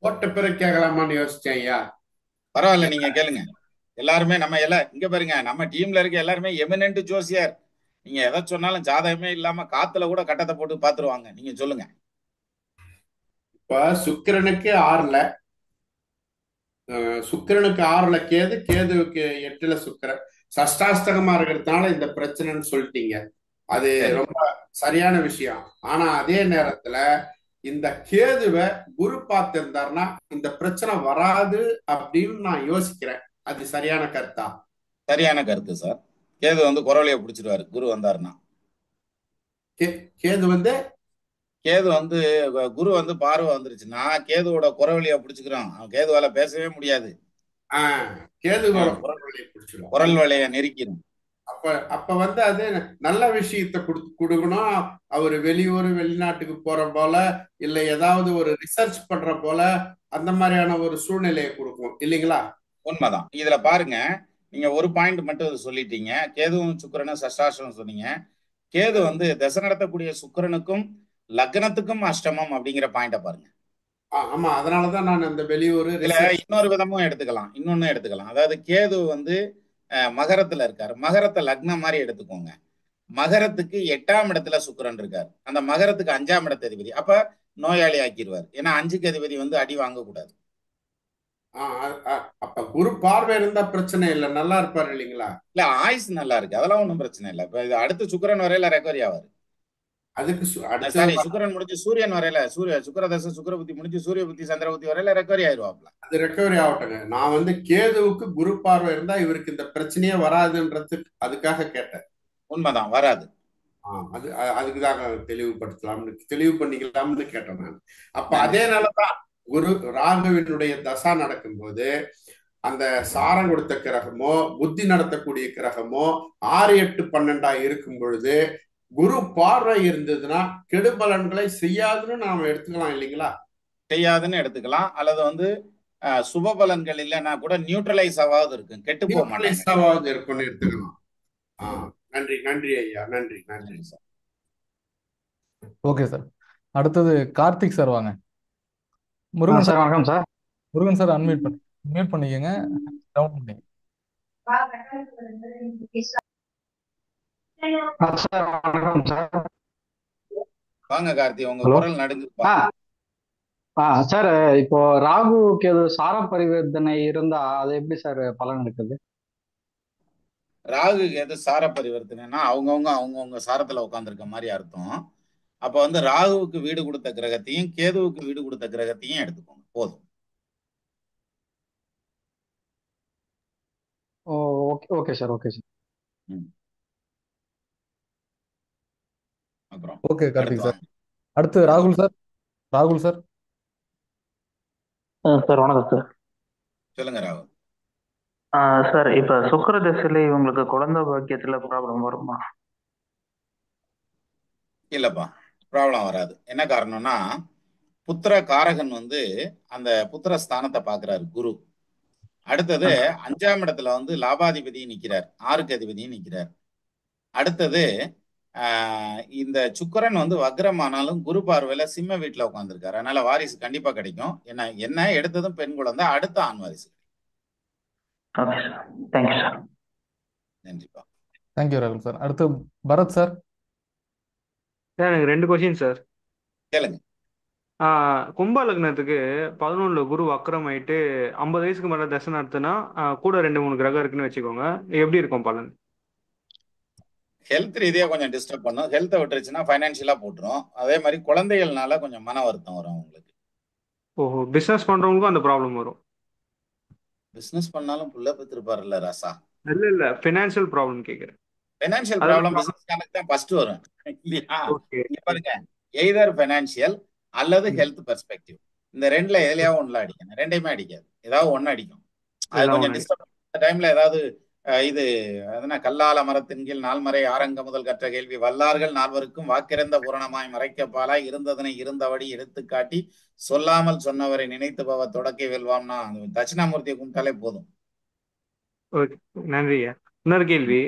போட்ட பிறகு கேட்கலாமான்னு யோசிச்சேன் ஐயா. பரவாயில்ல, நீங்க கேளுங்க. எல்லாருமே நம்ம எல்லாம் இங்க பாருங்க, நம்ம டீம்ல இருக்க எல்லாருமே எமினன்ட் ஜோசியர். நீங்க எதை சொன்னாலும் ஜாதகமே இல்லாம காத்துல கூட கட்டத்தை போட்டு பாத்துருவாங்க. நீங்க சொல்லுங்க. இப்ப சுக்கிரனுக்கு ஆறுல சுக்கிரனுக்கு ஆறுல கேது, கேதுவுக்கு எட்டுல சுக்கிரன், சஷ்டாஷ்டகமா இருக்கிறதுனால இந்த பிரச்சனைன்னு சொல்லிட்டீங்க. அது சரி ரொம்ப சரியான விஷயம். ஆனா அதே நேரத்துல இந்த கேதுவை குரு பார்த்திருந்தாருன்னா இந்த பிரச்சனை வராது அப்படின்னு நான் யோசிக்கிறேன். அது சரியான கருத்தா? சரியான கருத்து சார். கேது வந்து குறவழியை பிடிச்சிருவாரு குரு வந்தாருன்னா. கேது வந்து கேது வந்து குரு வந்து பார்வை வந்துருச்சுன்னா கேதுவோட குறவழியை பிடிச்சுக்கிறோம். அவன் கேதுவால பேசவே முடியாது. கேதுவோட குரல் குரல் பிடிச்சிடும். குரல் வலையை நெருக்கிடும். அப்ப அப்ப வந்து அது நல்ல விஷயத்த கொடுக்கணும். அவர் வெளியூர் வெளிநாட்டுக்கு போற போல, இல்ல ஏதாவது ஒரு ரிசர்ச் பண்ற போல அந்த மாதிரியான ஒரு சூழ்நிலையை கொடுக்கும் இல்லைங்களா? உண்மைதான். இதுல பாருங்க, நீங்க ஒரு பாயிண்ட் மட்டும் சொல்லிட்டீங்க. கேதுவும் சுக்கிரனும் சஷ்டாஷ்டமம் சொன்னீங்க. கேது வந்து தசை நடத்தக்கூடிய சுக்கிரனுக்கும் லக்னத்துக்கும் அஷ்டமம் அப்படிங்கிற பாயிண்ட பாருங்க. ஆமா, அதனாலதான் நான் அந்த வெளியூர் இதுல இன்னொரு விதமும் எடுத்துக்கலாம், இன்னொன்னு எடுத்துக்கலாம். அதாவது கேது வந்து மகரத்துல இருக்காரு. மகரத்தை லக்னம் மாதிரி எடுத்துக்கோங்க. மகரத்துக்கு 8ஆம் இடத்துல சுக்கிரன் இருக்காரு. அந்த மகரத்துக்கு 5ஆம் இடத்து அதிபதி. அப்ப நோயாளி ஆக்கிடுவார். ஏன்னா 5க்கு அதிபதி வந்து அடி வாங்கக்கூடாது. அப்ப குரு பார்வை இருந்தா பிரச்சனை இல்லை, நல்லா இருப்பாரு இல்லைங்களா? இல்ல, ஆயுஸ் நல்லா இருக்கு, அதெல்லாம் ஒன்றும் பிரச்சனை இல்லை. இப்ப இது அடுத்து சுக்கிரன் வரையில ரெக்கவரி ஆவாரு. அதுக்கு சாரி, சுக்கிரன் முடிஞ்சு சூரியன் வரையில, சுக்கிரதசை சுக்கிர புத்தி முடிஞ்சு சூரிய புத்தி சந்திர புத்தி வரையில ரெக்கவரி ஆயிடுவாப்ல. அது ரெக்கவரி ஆகட்டுங்க. நான் வந்து கேதுவுக்கு குரு பார்வை இருந்தா இவருக்கு இந்த பிரச்சனையே வராதுன்றதுக்கு அதுக்காக கேட்டேன். உண்மைதான், வராது. அதுக்குதான் தெளிவு பண்ணிக்கலாம்னு கேட்டேன் நான். அப்ப அதே நாளதான் குரு ராகுவினுடைய தசா நடக்கும்போது அந்த சாரம் கொடுத்த கிரகமோ புத்தி நடத்தக்கூடிய கிரகமோ 6, 8, 12 இருக்கும் பொழுது குரு பார்வை இருந்ததுன்னா கெடுபலன்களை செய்யாதுன்னு நாம எடுத்துக்கலாம் இல்லைங்களா? செய்யாதுன்னு எடுத்துக்கலாம். அல்லது வந்து சுப பலன்கள் இல்லைன்னா கூட நியூட்ரலைஸ் ஆகாது இருக்கும், கெட்டு போக மாட்டாங்க இருக்கும்னு எடுத்துக்கலாம். நன்றி நன்றி ஐயா, நன்றி நன்றி சார். Okay sir. அடுத்தது கார்த்திக் சார் வாங்க. முருகன் சார் வணக்கம் சார். முருகன் சார் மியூட் பண்ணிக்கங்க, டவுன் பண்ணிக்கங்க. சார் வணக்கம் சார். வாங்க கார்த்தி, உங்க குரல் நடுங்கு. சார், இப்போ ராகு கேது சார பரிவர்த்தனை இருந்தா அது எப்படி சார் பலன் இருக்குது? ராகு கேது சார பரிவர்த்தனைனா அவங்கவுங்க சாரத்துல உட்காந்துருக்க மாதிரி அர்த்தம். அப்ப வந்து ராகுவுக்கு வீடு கொடுத்த கிரகத்தையும் கேதுவுக்கு வீடு கொடுத்த கிரகத்தையும் எடுத்துக்கோங்க, போதும். Okay sir, okay sir. அப்புறம் ஓகே கார்த்திக் சார். அடுத்து ராகுல் சார். ராகுல் சார். சார் வணக்கம் சார். சொல்லுங்க ராகுல். சார், இப்ப சுக்கிர தசையில இவங்களுக்கு குழந்தை பாக்கியத்துல ப்ராப்ளம் வருமா? இல்லப்பா, ப்ராப்ளம் வராது. என்ன காரணம்னா புத்திர காரகன் வந்து அந்த புத்திர ஸ்தானத்தை பாக்குறாரு குரு. அடுத்தது 5ஆம் இடத்துல வந்து லாபாதிபதியும் நிக்கிறார், 6க்கு அதிபதியும் நிக்கிறார். அடுத்தது இந்த சுக்கிரன் வந்து வக்ரமானாலும் குரு பார்வையில சிம்ம வீட்டுல உட்காந்துருக்காரு. அதனால வாரிசு கண்டிப்பா கிடைக்கும். என்ன எடுத்ததும் பெண் குழந்தை, அடுத்த ஆண் வாரிசு. நன்றிப்பா. தேங்க்யூ ராகுல் சார். அடுத்து பரத் சார். சார் எனக்கு 2 கொஸ்டின் சார். கேளுங்க. கும்ப லக்னத்துக்கு 11ல குரு வக்ரம் ஆயிட்டு 50 வயசுக்கு மேல தசை நடத்துனா கூட 2, 3 கிரகம் இருக்குன்னு வச்சுக்கோங்க, எப்படி இருக்கும் பலன்? ஹெல்த் ரீதியா கொஞ்சம் டிஸ்டர்ப் பண்ணும். ஹெல்த்தை விட்டுருச்சுன்னா ஃபைனான்சியலா போட்டுரும். அதே மாதிரி குழந்தைகள்னால கொஞ்சம் மன வருத்தம் வரும் உங்களுக்கு. ஓஹோ, பிசினஸ் பண்றவங்களுக்கும் அந்த ப்ராப்ளம் வரும்? பிசினஸ் பண்ணாலும் புள்ள பெற்றிருப்பாருல்ல ராசா. இல்ல பினான்சியல் ப்ராப்ளம் கேக்குறேன். ஃபைனான்சியல் ப்ராப்ளம் பிசினஸ்காரனுக்கு தான் ஃபர்ஸ்ட் வரும் இல்லையா? இங்க பாருங்க, எய்தர் ஃபைனான்சியல் அல்லது ஹெல்த் பெர்ஸ்பெக்டிவ், இந்த 2ல எதுலயாவது ஒண்ணுல அடிக்கணும். 2டையுமே அடிக்காது, ஏதாவது ஒண்ணு அடிக்கும். அது கொஞ்சம் டிஸ்டர்ப் டைம்ல ஏதாவது இது அதனா கல்லால மரத்தின் கீழ் 4 மறை ஆரங்க முதல் கற்ற கேள்வி வல்லார்கள் 4வருக்கும் வாக்கிறந்த பூரணமாய் மறைக்கப்பாலாய் இருந்ததனை இருந்தபடி எடுத்துக்காட்டி சொல்லாமல் சொன்னவரை நினைத்து பவ தொடக்கை வெல்வாம்னா தட்சிணாமூர்த்தியை கும்பிட்டாலே போதும். நன்றியா. இன்னொரு கேள்வி,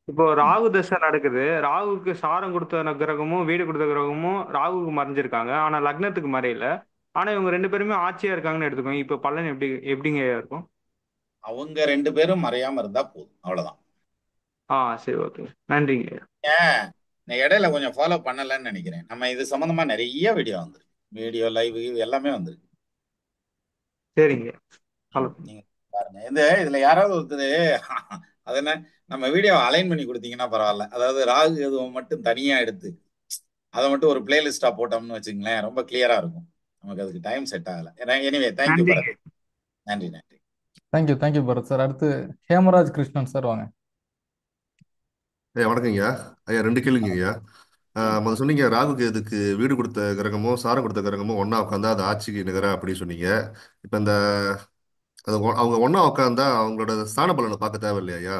இப்போ ராகு தசை நடக்குது, ராகுக்கு சாரம் கொடுத்த கிரகமும் வீடு கொடுத்த கிரகமும் ராகுக்கு மறைஞ்சிருக்காங்க, ஆனா லக்னத்துக்கு மறையல. ஆனா இவங்க 2 பேருமே ஆட்சியா இருக்காங்கன்னு எடுத்துக்கோங்க. இப்ப பலன் எப்படிங்க இருக்கும்? அவங்க 2 பேரும் மறையாம இருந்தா போதும், அவ்வளவுதான். சரி, ஓகே, நன்றிங்க. நான் இடையில கொஞ்சம் ஃபாலோ பண்ணலன்னு நினைக்கிறேன். நம்ம இது சம்பந்தமா நிறைய வீடியோ வந்து வீடியோ லைவ் எல்லாமே வந்துருக்கு. சரிங்க. ஹலோ. நீங்க பாருங்க. இதுல யாராவது ஒருத்தர் அது என்ன, நம்ம வீடியோ அலைன் பண்ணி கொடுத்தீங்கன்னா பரவாயில்ல. அதாவது ராகு எதுவை மட்டும் தனியா எடுத்து அதை மட்டும் ஒரு பிளேலிஸ்டா போட்டோம்னு வச்சுங்களேன், ரொம்ப கிளியரா இருக்கும். நமக்கு அதுக்கு டைம் செட் ஆகல. எனிவே தேங்க்யூ நன்றிங்க. பரத். நன்றி நன்றி. Thank you Bharath sir. அடுத்து ஹேமராஜ் கிருஷ்ணன் சார் வாங்க. ஐயா வணக்கங்கய்யா. ஐயா 2 கேள்விங்க ஐயா. முதல்ல சொன்னீங்க ராகுக்கு எதுக்கு வீடு கொடுத்த கிரகமோ சாரம் கொடுத்த கிரகமோ ஒண்ணா உட்காந்தா அது ஆட்சிக்கு நிகரா அப்படின்னு சொன்னீங்க. இப்ப இந்த அவங்க ஒண்ணா உட்காந்தா அவங்களோட ஸ்தான பலனை பார்க்க தேவையில்லையா ஐயா?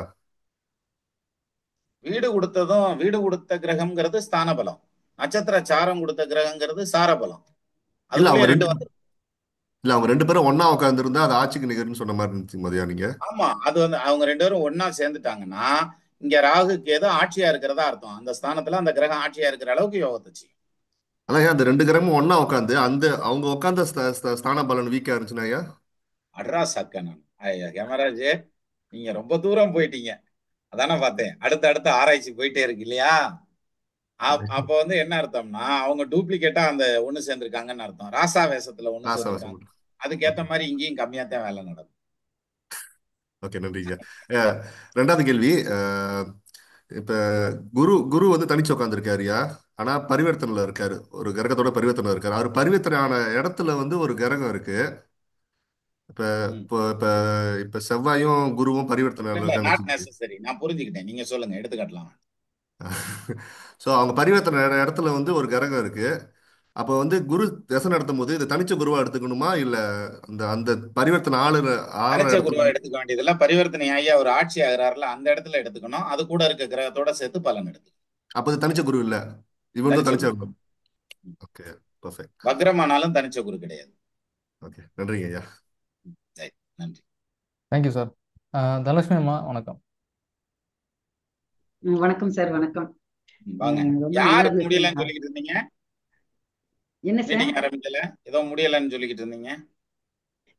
வீடு கொடுத்த கிரகம்ங்கிறது ஸ்தான பலம், நட்சத்திர சாரம் கொடுத்த கிரகங்கிறது சார பலம். இல்ல அவங்க அதுக்குள்ளே ரெண்டு ரெண்டு வந்து இல்ல அவங்க 2 பேரும் ஒண்ணா உட்கார்ந்து இருந்தா அது ஆட்சிக்கு நிகர்னு சொன்ன மாதிரி இருந்துச்சு மதியா நீங்க. ஆமா, அது வந்து அவங்க 2 பேரும் ஒன்னா சேர்ந்துட்டாங்கன்னா இங்க ராகுக்கு ஏதோ ஆட்சியா இருக்கிறதா அர்த்தம். அந்த ஸ்தானத்துல அந்த கிரகம் ஆட்சியா இருக்கிற அளவுக்கு யோகத்தை செய்யும். அதான் ஐயா அந்த 2 கிரகமும் ஒண்ணா உட்காந்து அவங்க உட்கார்ந்த ஸ்தான பலன் வீக்கா இருந்துச்சுன்னா ஐயா? அட்ரா சக்க நான் ஐயா ஹேமராஜ், நீங்க ரொம்ப தூரம் போயிட்டீங்க. அதானே பார்த்தேன். அடுத்த ஆராய்ச்சி போயிட்டே இருக்கு இல்லையா? அப்ப வந்து என்ன அர்த்தம்னா அவங்க டூப்ளிகேட்டா அந்த ஒண்ணு சேர்ந்திருக்காங்கன்னு அர்த்தம். ராசா வேஷத்துல ஒண்ணு சேர்ந்திருக்காங்க. அதுக்கேத்த மாதிரி இங்கேயும் கம்மியா தான் வேலை நடக்கும். ஓகே நன்றிங்க. 2வது கேள்வி. இப்ப குரு வந்து தனிச்சு உட்காந்துருக்காருயா, ஆனா பரிவர்த்தனைல இருக்காரு, ஒரு கிரகத்தோட பரிவர்த்தனை இருக்காரு. அவர் பரிவர்த்தனை ஆன இடத்துல வந்து ஒரு கிரகம் இருக்கு. இப்ப இப்போ இப்ப இப்ப செவ்வாயும் குருவும் பரிவர்த்தனை நாட் நெசசரி. நான் புரிஞ்சுக்கிட்டேன், நீங்க சொல்லுங்க, எடுத்துக்காட்டலாம். சோ அவங்க பரிவர்த்தனை இடத்துல வந்து ஒரு கிரகம் இருக்கு. அப்ப வந்து குரு தசை நடத்தும் போது இதை தனிச்ச குருவா எடுத்துக்கணுமா இல்ல அந்த அந்த பரிவர்த்தனை தனிச்ச குருவா எடுத்துக்க வேண்டியதுல பரிவர்த்தனை ஆகி அவர் ஆட்சி ஆகிறாருல அந்த இடத்துல எடுத்துக்கணும். அது கூட இருக்க கிரகத்தோட சேர்த்து பலன் எடுத்துக்கணும். அப்ப அது தனிச்ச குரு இல்ல, இவங்க தனிச்ச. Okay perfect. வக்ரமானாலும் தனிச்ச குரு கிடையாது. ஓகே நன்றிங்க ஐயா. நன்றி. Thank you sir. தனலட்சுமி அம்மா வணக்கம். வணக்கம் சார். வணக்கம். வாங்க. யாருக்கு முடியலன்னு சொல்லிக்கிட்டு இருந்தீங்க? என்ன சார் ஆரம்பிக்கல, ஏதோ முடியலன்னு சொல்லிக்கிட்டு இருந்தீங்க.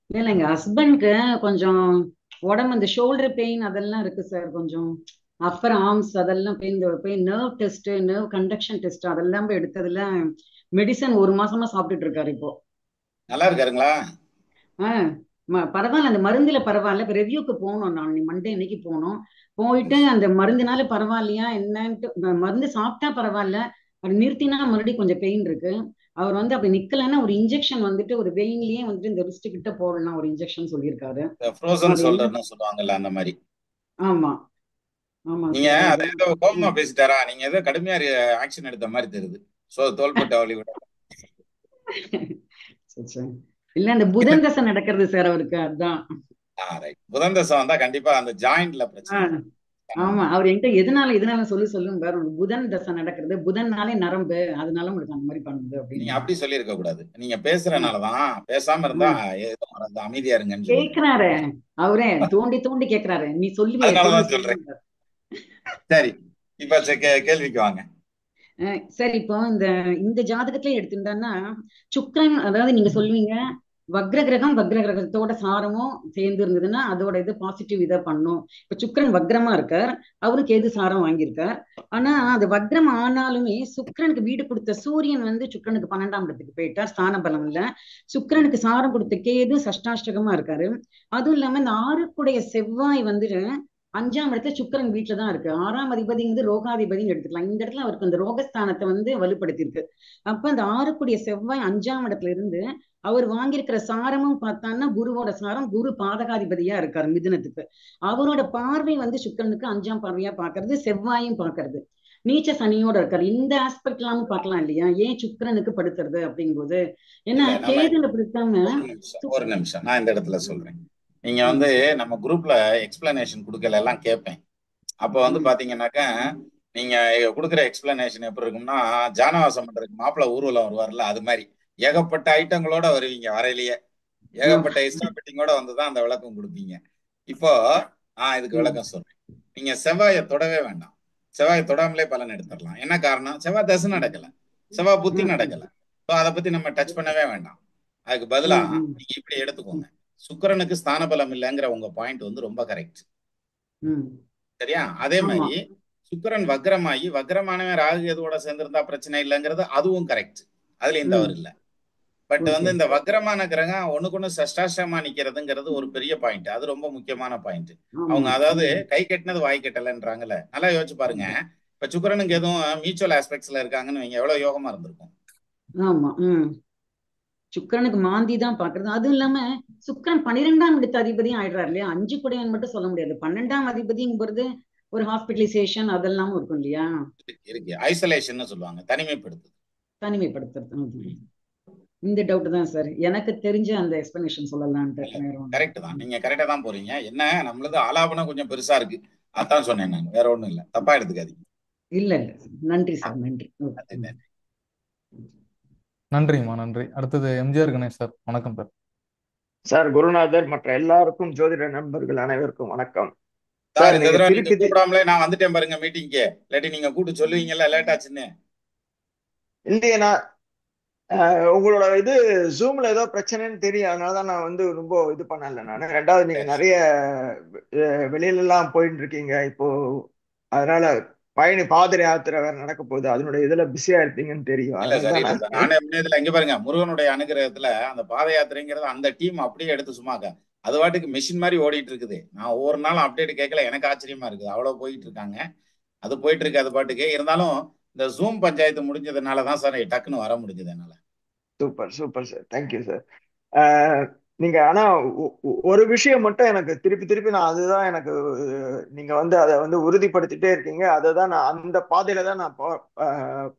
இல்லைங்க, ஹஸ்பண்ட்க்கு கொஞ்சம் உடம்பு இந்த ஷோல்டர் பெயின் அதெல்லாம் இருக்கு சார். கொஞ்சம் அப்பர் ஆர்ம்ஸ் அதெல்லாம் pain nerve test, nerve conduction test அதெல்லாம் போய் எடுத்ததுல மெடிசன் 1 மாசமா சாப்பிட்டுட்டு இருக்காரு. இப்போ நல்லா இருக்காருங்களா? பரவாயில்ல, அந்த மருந்துல பரவாயில்ல. இப்ப ரெவ்யூக்கு போகணும், நான் மண்டே அன்னைக்கு போனோம். போயிட்டு அந்த மருந்துனால பரவாயில்லையா என்னன்ட்டு, மருந்து சாப்பிட்டா பரவாயில்ல, அது நிறுத்தினா மறுபடியும் கொஞ்சம் பெயின் இருக்கு. அவர் வந்து அப்படி நிக்கலன்னா ஒரு இன்ஜெக்ஷன் வந்துட்டு ஒரு வெயின்லயே வந்துட்டு இந்த ரிஸ்ட் கிட்ட போடலாம் ஒரு இன்ஜெக்ஷன் சொல்லியிருக்காரு. ஃப்ரோசன் ஷோல்டர்னு சொல்லுவாங்கல்ல அந்த மாதிரி. ஆமா ஆமா. நீங்க அதை ஏதோ கோபமா பேசிட்டாரா? நீங்க ஏதோ கடுமையா ஆக்ஷன் எடுத்த மாதிரி தெரியுது. தோள்பட்ட வலி விட இல்ல, அந்த புதன் தசை நடக்கிறது சார் அவருக்கு. அதுதான் புதன் தசை வந்தா கண்டிப்பா அந்த ஜாயிண்ட்ல பிரச்சனை. ஆமா, அவர் என்கிட்ட எதனால சொல்லுங்க பாரு, புதன் தசை நடக்கிறது, புதன்னாலே நரம்பு, அதனால உங்களுக்கு அந்த மாதிரி பண்ணுது அப்படின்னு. நீங்க அப்படி சொல்லி இருக்க கூடாது. நீங்க பேசுறதுனாலதான், பேசாம இருந்தா அமைதியா இருங்கன்னு கேக்குறாரு அவரே, தோண்டி கேக்குறாரு. நீ சொல்லி சொல்றேன். சரி, இப்ப கேள்விக்கு வாங்க. சரி, இப்போ இந்த ஜாதகத்துல எடுத்துட்டான்னா சுக்கிரன், அதாவது நீங்க சொல்லுவீங்க வக்ர கிரகத்தோட சாரமும் சேர்ந்து இருந்ததுன்னா அதோட இது பாசிட்டிவ் இதை பண்ணும். இப்ப சுக்கிரன் வக்ரமா இருக்கார், அவருக்கு எது சாரம் வாங்கியிருக்கார். ஆனா அது வக்ரம் ஆனாலுமே சுக்கிரனுக்கு வீடு கொடுத்த சூரியன் வந்து சுக்கிரனுக்கு 12ஆம் இடத்துக்கு போயிட்டார், ஸ்தான பலம் இல்ல. சுக்கிரனுக்கு சாரம் கொடுத்த கேது சஷ்டாஷ்டகமா இருக்காரு. அதுவும் இல்லாம இந்த 6க்குடைய செவ்வாய் வந்துட்டு 5ஆம் இடத்துல சுக்கிரன் வீட்டுல தான் இருக்கு. 6ஆம் அதிபதி ரோகாதிபதினு எடுத்துக்கலாம். இந்த இடத்துல அவருக்கு அந்த ரோகஸ்தானத்தை வந்து வலுப்படுத்திருக்கு. அப்ப அந்த 6க்குடைய செவ்வாய் 5ஆம் இடத்துல இருந்து அவர் வாங்கியிருக்கிற சாரமும் பார்த்தான்னா குருவோட சாரம், குரு பாதகாதிபதியா இருக்காரு மிதுனத்துக்கு. அவரோட பார்வை வந்து சுக்கிரனுக்கு 5ஆம் பார்வையா பாக்குறது, செவ்வாயும் பாக்குறது, நீச்ச சனியோட இருக்காரு. இந்த ஆஸ்பெக்ட் எல்லாமும் பார்க்கலாம் இல்லையா, ஏன் சுக்கிரனுக்கு படுத்துறது அப்படிங்கும்போது. ஏன்னா கேதுல படுத்தாம. ஒரு நிமிஷம் நான் இந்த இடத்துல சொல்றேன். நீங்க வந்து நம்ம குரூப்ல எக்ஸ்பிளனேஷன் கொடுக்கல எல்லாம் கேட்பேன். அப்ப வந்து பாத்தீங்கன்னாக்க நீங்க கொடுக்குற எக்ஸ்பிளனேஷன் எப்படி இருக்கும்னா, ஜானவாசம் பண்றதுக்கு மாப்பிள்ள ஊர்வலம் வருவார்ல, அது மாதிரி ஏகப்பட்ட ஐட்டங்களோட வருவீங்க. வரையிலேயே ஏகப்பட்ட எக்ஸ்ட்ரா பெட்டிங்கோட வந்துதான் அந்த விளக்கம் கொடுப்பீங்க. இப்போ இதுக்கு விளக்கம் சொல்றேன். நீங்க செவ்வாயை தொடவே வேண்டாம். செவ்வாயை தொடாமலே பலன் எடுத்துடலாம். என்ன காரணம்? செவ்வாய் தசை நடக்கல, செவ்வாய் புத்தி நடக்கல. அதை பத்தி நம்ம டச் பண்ணவே வேண்டாம். அதுக்கு பதிலா நீங்க இப்படி எடுத்துக்கோங்க. சுக்கிரனுக்கு ஸ்தான பலம் இல்லைங்கிற உங்க பாயிண்ட் வந்து ரொம்ப கரெக்ட். சரியா? அதே மாதிரி சுக்கிரன் வக்ரமானவன் ராகு எதுவோட சேர்ந்திருந்தா பிரச்சனை இல்லைங்கிறது அதுவும் கரெக்ட். அதுலயும் தவறு இல்லை. பட் ஓகே வந்து இந்த வக்ரமான கிரகம் ஒண்ணுக்கு சஷ்டாஷ்டமா நிக்கிறதுங்கிறது ஒரு பெரிய பாயிண்ட். அது ரொம்ப முக்கியமான பாயிண்ட். அவங்க ஆமா அதாவது கை கட்டினது வாய் கட்டலன்றாங்கல்ல. நல்லா யோசிச்சு பாருங்க. இப்ப சுக்கிரனுக்கு எதுவும் மியூச்சுவல் ஆஸ்பெக்ட்ஸ்ல இருக்காங்கன்னு வைங்க, எவ்வளவு யோகமா இருந்திருக்கும். ஆமா சுக்கிரனுக்கு மாந்தி தான் பாக்குறது. அதுவும் இல்லாம சுக்கிரன் 12ஆம் இடத்து அதிபதியும் ஆயிடுறாரு இல்லையா? 5 கூடையவன் மட்டும் சொல்ல முடியாது. 12ஆம் அதிபதிங்கிறது ஒரு ஹாஸ்பிட்டலைசேஷன் அதெல்லாம் இருக்கும் இல்லையா? இருக்கு ஐசோலேஷன் சொல்லுவாங்க, தனிமைப்படுத்துது. தனிமைப்படுத்துறது. இந்த டவுட் தான் சார் எனக்கு தெரிஞ்ச அந்த எக்ஸ்பிளனேஷன் சொல்லலான்ட்டு. கரெக்ட் தான், நீங்க கரெக்டா தான் போறீங்க. என்ன நம்மளது ஆலாபனம் கொஞ்சம் பெருசா இருக்கு, அதான் சொன்னேன் நான், வேற ஒண்ணும் இல்ல, தப்பா எடுத்துக்காதீங்க. இல்ல நன்றி சார், நன்றி. நன்றிங்கம்மா, நன்றி. அடுத்தது எம்ஜிஆர் கணேஷ் சார். வணக்கம் சார். சார் குருநாதர் மற்ற எல்லாருக்கும் ஜோதிட நண்பர்கள் அனைவருக்கும் வணக்கம் சார். இந்த தடவை நீங்க கூப்பிடாமலே நான் வந்துட்டேன் பாருங்க மீட்டிங்க்கு. இல்லாட்டி நீங்க கூப்பிட்டு சொல்லுவீங்கல்ல லேட் ஆச்சுன்னு. இல்லையே, நான் உங்களோட இது ஜூம்ல ஏதோ பிரச்சனைன்னு தெரியும், அதனாலதான் நான் வந்து ரொம்ப இது பண்ணல. நான் ரெண்டாவது நீங்க நிறைய வெளியில எல்லாம் போயிட்டு இருக்கீங்க இப்போ, அதனால பயணி பாதிர யாத்திரை வேற நடக்க போகுது, அதனுடைய இதுல பிஸியா இருப்பீங்கன்னு தெரியும். நானே இதுல இங்க பாருங்க, முருகனுடைய அனுகிரகத்துல அந்த பாத யாத்திரைங்கிறது அந்த டீம் அப்படியே எடுத்து சும்மாக்க அது வாட்டுக்கு மிஷின் மாதிரி ஓடிட்டு இருக்குது. நான் ஒவ்வொரு நாளும் அப்டேட் கேட்கல, எனக்கு ஆச்சரியமா இருக்குது. அவ்வளவு போயிட்டு இருக்காங்க, அது போயிட்டு இருக்கு அது பாட்டுக்கு. இருந்தாலும் இந்த ஜூம் பஞ்சாயத்து முடிஞ்சதுனாலதான் சார் டக்குன்னு வர முடிஞ்சது என்னால. Super super sir, thank you sir. நீங்க ஆனா ஒரு விஷயம் மட்டும் எனக்கு திருப்பி நான் அதுதான் எனக்கு நீங்க வந்து அதை வந்து உறுதிப்படுத்திட்டே இருக்கீங்க. அதுதான் நான் அந்த பாதையில தான் நான்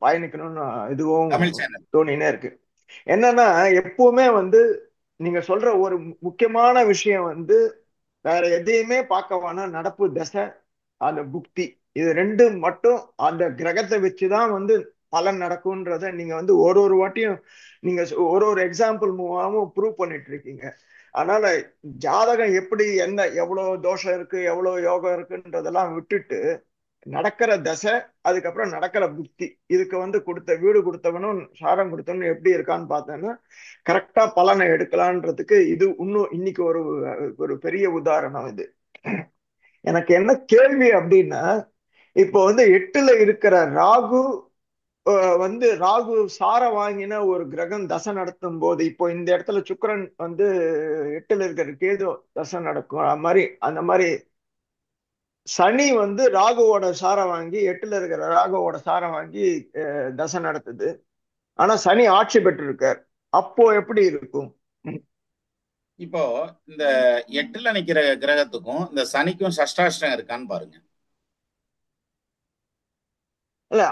பயணிக்கணும்னு இதுவும் தோணினே இருக்கு. என்னன்னா எப்பவுமே வந்து நீங்க சொல்ற ஒரு முக்கியமான விஷயம் வந்து வேற எதையுமே பார்க்க வேணாம், நடப்பு தசை அந்த புக்தி, இது ரெண்டு மட்டும் அந்த கிரகத்தை வச்சுதான் வந்து பலன் நடக்கும்ன்றத நீங்க வந்து ஒரு வாட்டியும் நீங்க ஒரு எக்ஸாம்பிள் மூலமாவும் ப்ரூவ் பண்ணிட்டு இருக்கீங்க. அதனால ஜாதகம் எப்படி என்ன எவ்வளவு தோஷம் இருக்கு எவ்வளவு யோகம் இருக்குன்றதெல்லாம் விட்டுட்டு நடக்கிற தசை, அதுக்கப்புறம் நடக்கிற புக்தி, இதுக்கு வந்து வீடு கொடுத்தவனும் சாரம் கொடுத்தவனும் எப்படி இருக்கான்னு பார்த்தேன்னா கரெக்டா பலனை எடுக்கலான்றதுக்கு இது இன்னும் இன்னைக்கு ஒரு பெரிய உதாரணம் இது. எனக்கு என்ன கேள்வி அப்படின்னா, இப்போ வந்து 8ல இருக்கிற ராகு வந்து ராகு சார வாங்கின ஒரு கிரகம் தசை நடத்தும் போது, இப்போ இந்த இடத்துல சுக்கிரன் வந்து 8ல இருக்கிற கேது தசை நடக்கும், அந்த மாதிரி சனி வந்து ராகுவோட சாரம் வாங்கி 8ல இருக்கிற ராகுவோட சாரம் வாங்கி தசை நடத்துது. ஆனா சனி ஆட்சி பெற்று இருக்கார், அப்போ எப்படி இருக்கும்? இப்போ இந்த 8ல நிக்கிற கிரகத்துக்கும் இந்த சனிக்கும் சஷ்டாஷ்டம் இருக்கான்னு பாருங்க. இல்ல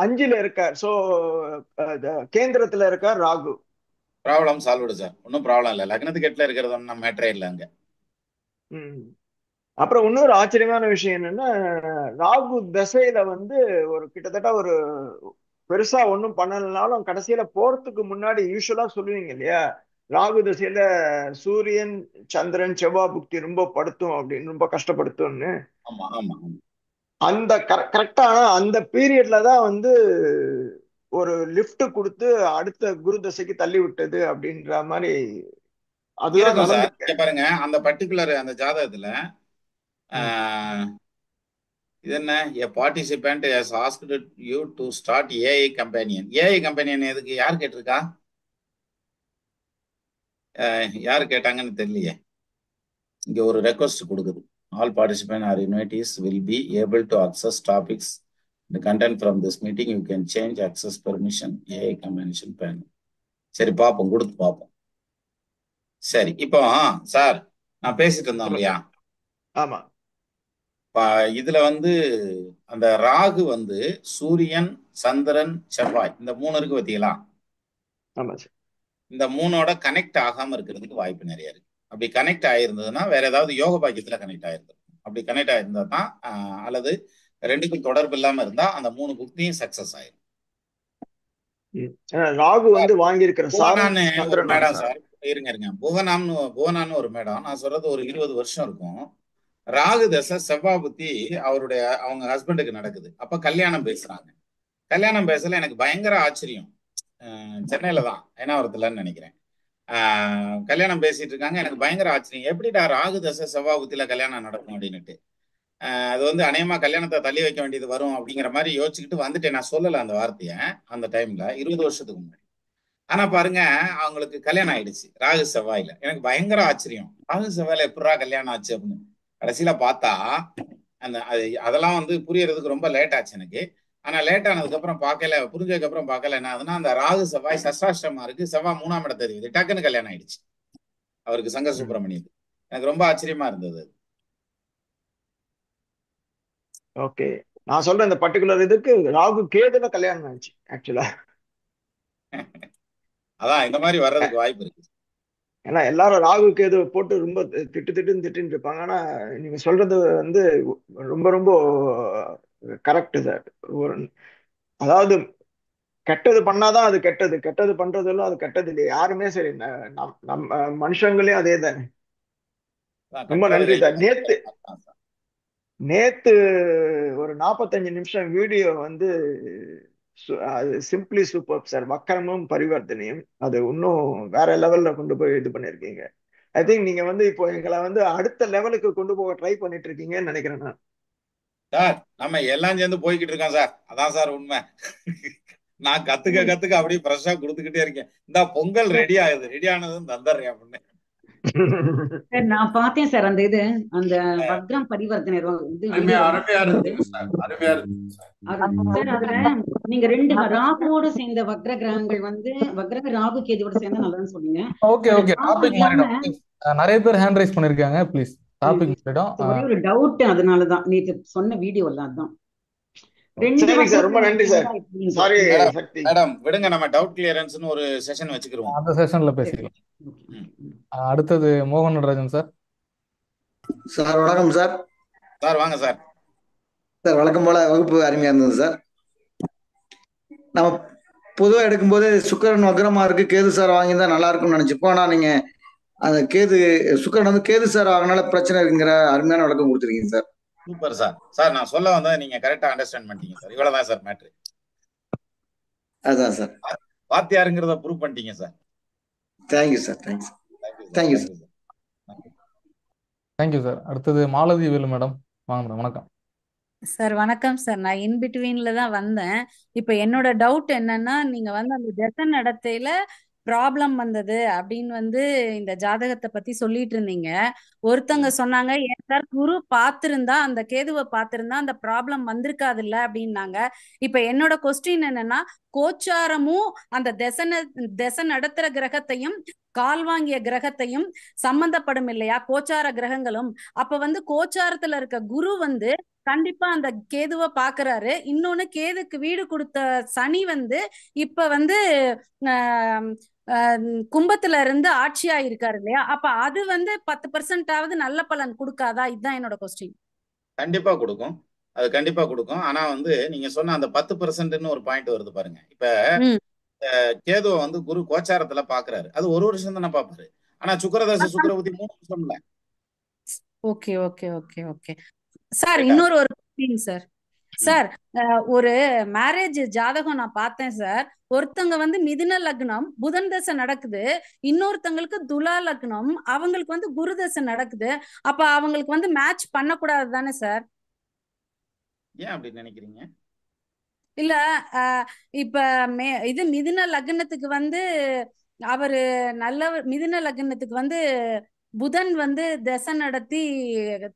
5ல இருக்கார், சோ கேந்திரத்துல இருக்கார் ராகு. ப்ராப்ளம் சால்வ்டு சார், ஒன்னும் ப்ராப்ளம் இல்ல. லக்னத்துக்கு 8ல இருக்கிறது ஒன்றும் மேட்டரே இல்லை அங்க. அப்புறம் இன்னொரு ஆச்சரியமான விஷயம் என்னன்னா, ராகு தசையில வந்து கிட்டத்தட்ட ஒரு பெருசா ஒன்றும் பண்ணலனாலும் கடைசியில போறதுக்கு முன்னாடி யூஸ்வலா சொல்லுவீங்க இல்லையா, ராகு தசையில சூரியன் சந்திரன் செவ்வாய் புக்தி ரொம்ப படுத்தும் அப்படின்னு, ரொம்ப கஷ்டப்படுத்தும்னு. ஆமா ஆமா, அந்த கரெக்டான அந்த பீரியட்ல தான் வந்து ஒரு லிஃப்ட் கொடுத்து அடுத்த குரு தசைக்கு தள்ளி விட்டது அப்படின்ற மாதிரி அதுதான் பாருங்க. அந்த பர்டிகுலர் அந்த ஜாதகத்துல இது என்ன, a participant has asked you to start AI companion. AI companion எதுக்கு, யார் கேட்டிருக்கா? யார் கேட்டாங்கன்னு தெரியலையே. இங்க ஒரு ரெக்வஸ்ட் கொடுக்குது. All participants or invitees will be able to access topics the content from this meeting. You can change access permission AI companion panel. சரி பார்ப்போம், கொடுத்து பார்ப்போம். சரி, இப்போ சார் நான் பேசிட்டு இருந்தோம் இல்லையா? ஆமா. இதுல வந்து அந்த ராகு வந்து சூரியன் சந்திரன் செவ்வாய் இந்த 3 இருக்கு பார்த்தீங்களா? இந்த 3ஓட கனெக்ட் ஆகாம இருக்கிறதுக்கு வாய்ப்பு நிறைய இருக்கு. அப்படி கனெக்ட் ஆயிருந்ததுன்னா வேற ஏதாவது யோக பாக்கியத்துல கனெக்ட் ஆயிருந்தது. அப்படி கனெக்ட் ஆயிருந்தா தான், அல்லது ரெண்டுக்கும் தொடர்பு இல்லாம இருந்தா அந்த 3 புக்தியும் சக்சஸ் ஆயிரும். ராகு வந்து வாங்கி இருக்கிற மேடம் சார், இருங்க புவனான்னு ஒரு மேடம், நான் சொல்றது ஒரு 20 வருஷம் இருக்கும். ராகு தசை செவ்வாய் புத்தி அவங்க ஹஸ்பண்டுக்கு நடக்குது. அப்ப கல்யாணம் பேசுறாங்க. கல்யாணம் பேசல எனக்கு பயங்கர ஆச்சரியம். சென்னையில தான், ஏனாவரத்துலன்னு நினைக்கிறேன். கல்யாணம் பேசிட்டு இருக்காங்க. எனக்கு பயங்கர ஆச்சரியம், எப்படிடா ராகு தசை செவ்வாய் புத்தியில கல்யாணம் நடக்கும் அப்படின்னுட்டு. அது வந்து அநேகமா கல்யாணத்தை தள்ளி வைக்க வேண்டியது வரும் அப்படிங்கிற மாதிரி யோசிச்சுக்கிட்டு வந்துட்டேன். நான் சொல்லல அந்த வார்த்தையை அந்த டைம்ல, 20 வருஷத்துக்கு முன்னாடி. ஆனா பாருங்க, அவங்களுக்கு கல்யாணம் ஆயிடுச்சு ராகு செவ்வாயில. எனக்கு பயங்கர ஆச்சரியம், ராகு செவ்வாயில எப்படிரா கல்யாணம் ஆச்சு அப்படின்னு. கடைசியில பார்த்தா அதெல்லாம் வந்து புரியறதுக்கு ரொம்ப லேட் ஆச்சு எனக்கு. ஆனா லேட் ஆனதுக்கு அப்புறம் பார்க்கல, புரிஞ்சதுக்கு அப்புறம் பார்க்கல என்ன ஆகுதுன்னா, அந்த ராகு செவ்வாய் சஷ்டாஷ்டமா இருக்கு, செவ்வாய் 3ஆம் இடத்தை தெரியுது, டக்குன்னு கல்யாணம் ஆயிடுச்சு அவருக்கு, சங்கர் சுப்பிரமணியத்துக்கு. எனக்கு ரொம்ப ஆச்சரியமா இருந்தது. ஓகே, நான் சொல்றேன் இந்த பர்டிகுலர் இதுக்கு ராகு கேதுல கல்யாணம் ஆயிடுச்சு ஆக்சுவலா. அதான் இந்த மாதிரி வர்றதுக்கு வாய்ப்பு இருக்கு. ஏன்னா எல்லாரும் ராகு கேது போட்டு ரொம்ப திட்டுன்னு இருப்பாங்க. ஆனா நீங்க சொல்றது வந்து ரொம்ப ரொம்ப கரெக்ட் சார். ஒரு அதாவது கெட்டது பண்ணாதான் அது கெட்டது, கெட்டது பண்றதெல்லாம் அது கெட்டது இல்லையா? யாருமே சரி, நம்ம மனுஷங்களே அதே தானே. ரொம்ப கெட்டதை நன்றி சார். கைவிட நேத்து ஒரு 45 நிமிஷம் வீடியோ வந்து அது சிம்பிளி சூப்பர் சார். வக்கரமும் பரிவர்த்தனையும் அது இன்னும் வேற லெவல்ல கொண்டு போய் இது பண்ணிருக்கீங்க. ஐ திங்க் நீங்க வந்து இப்போ எங்களை வந்து அடுத்த லெவலுக்கு கொண்டு போக ட்ரை பண்ணிட்டு இருக்கீங்கன்னு நினைக்கிறேன் நான். சார் நம்ம எல்லாம் சேர்ந்து போய்கிட்டு இருக்கோம் சார், அதான் சார் உண்மை. நான் கத்துக்க அப்படியே ஃப்ரெஷ்ஷா கொடுத்துக்கிட்டே இருக்கேன். இந்த பொங்கல் ரெடி ஆகுது, ரெடி ஆனதும் தந்துடுறேன் அப்படின்னு. சார் நான் பார்த்தேன் சார் அந்த அந்த வக்ரம் பரிவர்த்தனை இது அருமையா இருந்தது சார், அருமையா இருந்தது சார். சார் அதுல நீங்க 2 ராகுவோடு சேர்ந்த வக்ர கிரகங்கள் வந்து வக்ர ராகு கேதுவோட சேர்ந்தா நல்லதுன்னு சொன்னீங்க. ஓகே டாபிக் மாறிடும். நிறைய பேர் ஹேண்ட் ரைஸ் பண்ணிருக்காங்க, ப்ளீஸ் டாபிக் மாறிடும். ஒரே ஒரு டவுட், அதனாலதான் நேத்து சொன்ன வீடியோல அதான். சரி சார், ரொம்ப நன்றி சார். சாரி சக்தி மேடம், விடுங்க, நம்ம டவுட் கிளியரன்ஸ்னு ஒரு செஷன் வச்சுக்கிறோம், அந்த செஷன்ல பேசிக்கலாம். அடுத்தது மோகன் நடராஜன் சார். சார் வணக்கம் சார். சார் வாங்க சார். சார் வழக்கம் போல வகுப்பு அருமையா இருந்தது சார். நம்ம பொதுவாக எடுக்கும்போது சுக்கிரன் வக்ரமா இருக்கு, கேது சார் வாங்கியிருந்தா நல்லா இருக்கும்னு நினைச்சுப்போம். ஆனா நீங்க அந்த சுக்கிரன் வந்து கேது சார் ஆகனால பிரச்சனை இருக்குங்கிற அருமையான விளக்கம் கொடுத்துருக்கீங்க சார். Super sir. சார் நான் சொல்ல வந்தா நீங்க கரெக்டா அண்டர்ஸ்டாண்ட் பண்ணிட்டீங்க சார். இவ்வளவுதான் சார் மேட்ரு. அதான் சார், வாத்தியாருங்கிறத ப்ரூவ் பண்ணிட்டீங்க sir. Thank you sir. Thank you sir. Thank you sir. அடுத்தது மாலதி வேலு மேடம். வாங்க மேடம். வணக்கம் சார். வணக்கம் சார். நான் இன் பிட்வீன்ல தான் வந்தேன். இப்ப என்னோட டவுட் என்னன்னா, நீங்க வந்து அந்த தசை நடத்தையில ப்ராப்ளம் வந்தது அப்படின்னு வந்து இந்த ஜாதகத்தை பத்தி சொல்லிட்டு இருந்தீங்க. ஒருத்தவங்க சொன்னாங்க, ஏன் சார் குரு பார்த்திருந்தா, அந்த கேதுவை பார்த்திருந்தா அந்த ப்ராப்ளம் வந்திருக்காதுல்ல அப்படின்னாங்க. இப்ப என்னோட கொஸ்டின் என்னன்னா, கோச்சாரமும் அந்த தசை நடத்துற கிரகத்தையும் கால் வாங்கிய கிரகத்தையும் சம்பந்தப்படும் இல்லையா, கோச்சார கிரகங்களும். அப்ப வந்து கோச்சாரத்துல இருக்க குரு வந்து கண்டிப்பா அந்த கேதுவை பாக்குறாரு. இன்னொன்னு கேதுக்கு வீடு கொடுத்த சனி வந்து இப்ப வந்து கும்பத்துல இருந்து ஆட்சியா இருக்காரு இல்லையா, அப்ப அது வந்து 10% நல்ல பலன் கொடுக்காதா? இதுதான் என்னோட கொஸ்டின். கண்டிப்பா கொடுக்கும், அது கண்டிப்பா கொடுக்கும். ஆனா வந்து நீங்க சொன்ன அந்த 10%ன்னு ஒரு பாயிண்ட் வருது பாருங்க. இப்ப கேதுவை வந்து குரு கோச்சாரத்துல பாக்குறாரு, அது ஒரு வருஷம் தானே பாப்பாரு. ஆனா சுக்கிரதசை சுக்கிரபுத்தி 3 வருஷம் இல்ல. Okay okay okay okay sir. இன்னொரு கொஸ்டின் சார். சார் ஒரு மேரேஜ் ஜாதகம் நான் பார்த்தேன் சார். ஒருத்தங்க வந்து மிதுன லக்னம் புதன் தசை நடக்குது, இன்னொருத்தங்களுக்கு துலா லக்னம் அவங்களுக்கு வந்து குரு தசை நடக்குது. அப்ப அவங்களுக்கு வந்து மேட்ச் பண்ணக்கூடாது தானே சார்? ஏன் அப்படி நினைக்கிறீங்க? இல்ல இப்ப இது மிதுன லக்னத்துக்கு வந்து அவரு மிதுன லக்னத்துக்கு வந்து புதன் வந்து தசை நடத்தி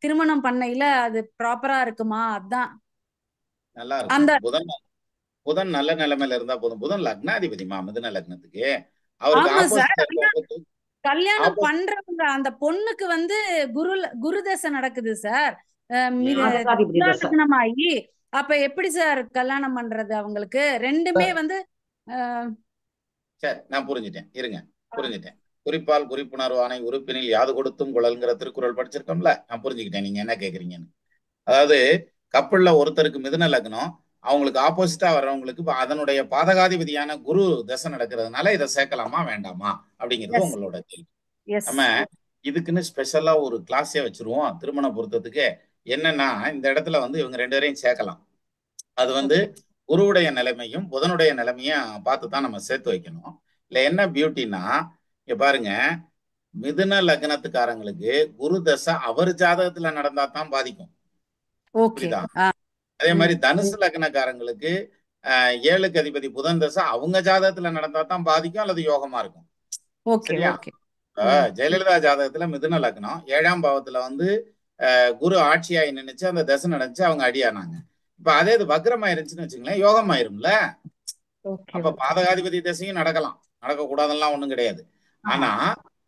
திருமணம் பண்ணையில அது ப்ராப்பரா இருக்குமா? அதான் நல்லா இருக்கும். புதன் நல்ல நிலைமையில இருந்தா போதும். புதன் லக்னாதிபதிமா மிதுன லக்னத்துக்கு. அவருக்கு கல்யாணம் பண்றவங்க அந்த பொண்ணுக்கு வந்து குரு தசை நடக்குது சார், லக்னமாயி. அப்ப எப்படி சார் கல்யாணம் பண்றது அவங்களுக்கு? ரெண்டுமே வந்து சரி, நான் புரிஞ்சுட்டேன், இருங்க புரிஞ்சுட்டேன். குறிப்பால் குறிப்புணர்வு ஆணை உறுப்பினில் யாது கொடுத்தும் குழல்ங்கிற திருக்குறள் படிச்சிருக்கோம்ல, நான் புரிஞ்சுக்கிட்டேன் நீங்க என்ன கேக்குறீங்கன்னு. அதாவது கப்பல்ல ஒருத்தருக்கு மிதுன லக்னம், அவங்களுக்கு ஆப்போசிட்டா வர்றவங்களுக்கு அதனுடைய பாதகாதிபதியான குரு தசை நடக்கிறதுனால இதை சேர்க்கலாமா வேண்டாமா அப்படிங்கிறது உங்களோட கேள்வி. நம்ம இதுக்குன்னு ஸ்பெஷலா ஒரு கிளாஸே வச்சிருவோம் திருமண பொருத்தத்துக்கு. என்னன்னா இந்த இடத்துல வந்து இவங்க 2 பேரையும் சேர்க்கலாம். அது வந்து குருவுடைய நிலைமையும் புதனுடைய நிலைமையும் பார்த்து தான் நம்ம சேர்த்து வைக்கணும். இல்ல என்ன பியூட்டின்னா, இங்க பாருங்க, மிதுன லக்னத்துக்காரங்களுக்கு குரு தசை அவர் ஜாதகத்துல நடந்தா தான் பாதிக்கும், புரியுதா? அதே மாதிரி தனுசு லக்னக்காரங்களுக்கு ஏழுக்கு அதிபதி புதன் தசை அவங்க ஜாதகத்துல நடந்தா தான் பாதிக்கும் அல்லது யோகமா இருக்கும். ஓகே சரியா? ஓகே ஜெயலலிதா ஜாதகத்துல மிதுன லக்னம் 7ஆம் பாவத்துல வந்து குரு ஆட்சியாகி நினைச்சு அந்த தசை நடந்துச்சு, அவங்க அடியானாங்க. இப்ப அதே இது வக்ரமா இருந்துச்சுன்னு வச்சுங்களேன், யோகம் ஆயிரும்ல. அப்ப பாதகாதிபதி தசையும் நடக்கலாம், நடக்க கூடாதெல்லாம் ஒண்ணும் கிடையாது. ஆனா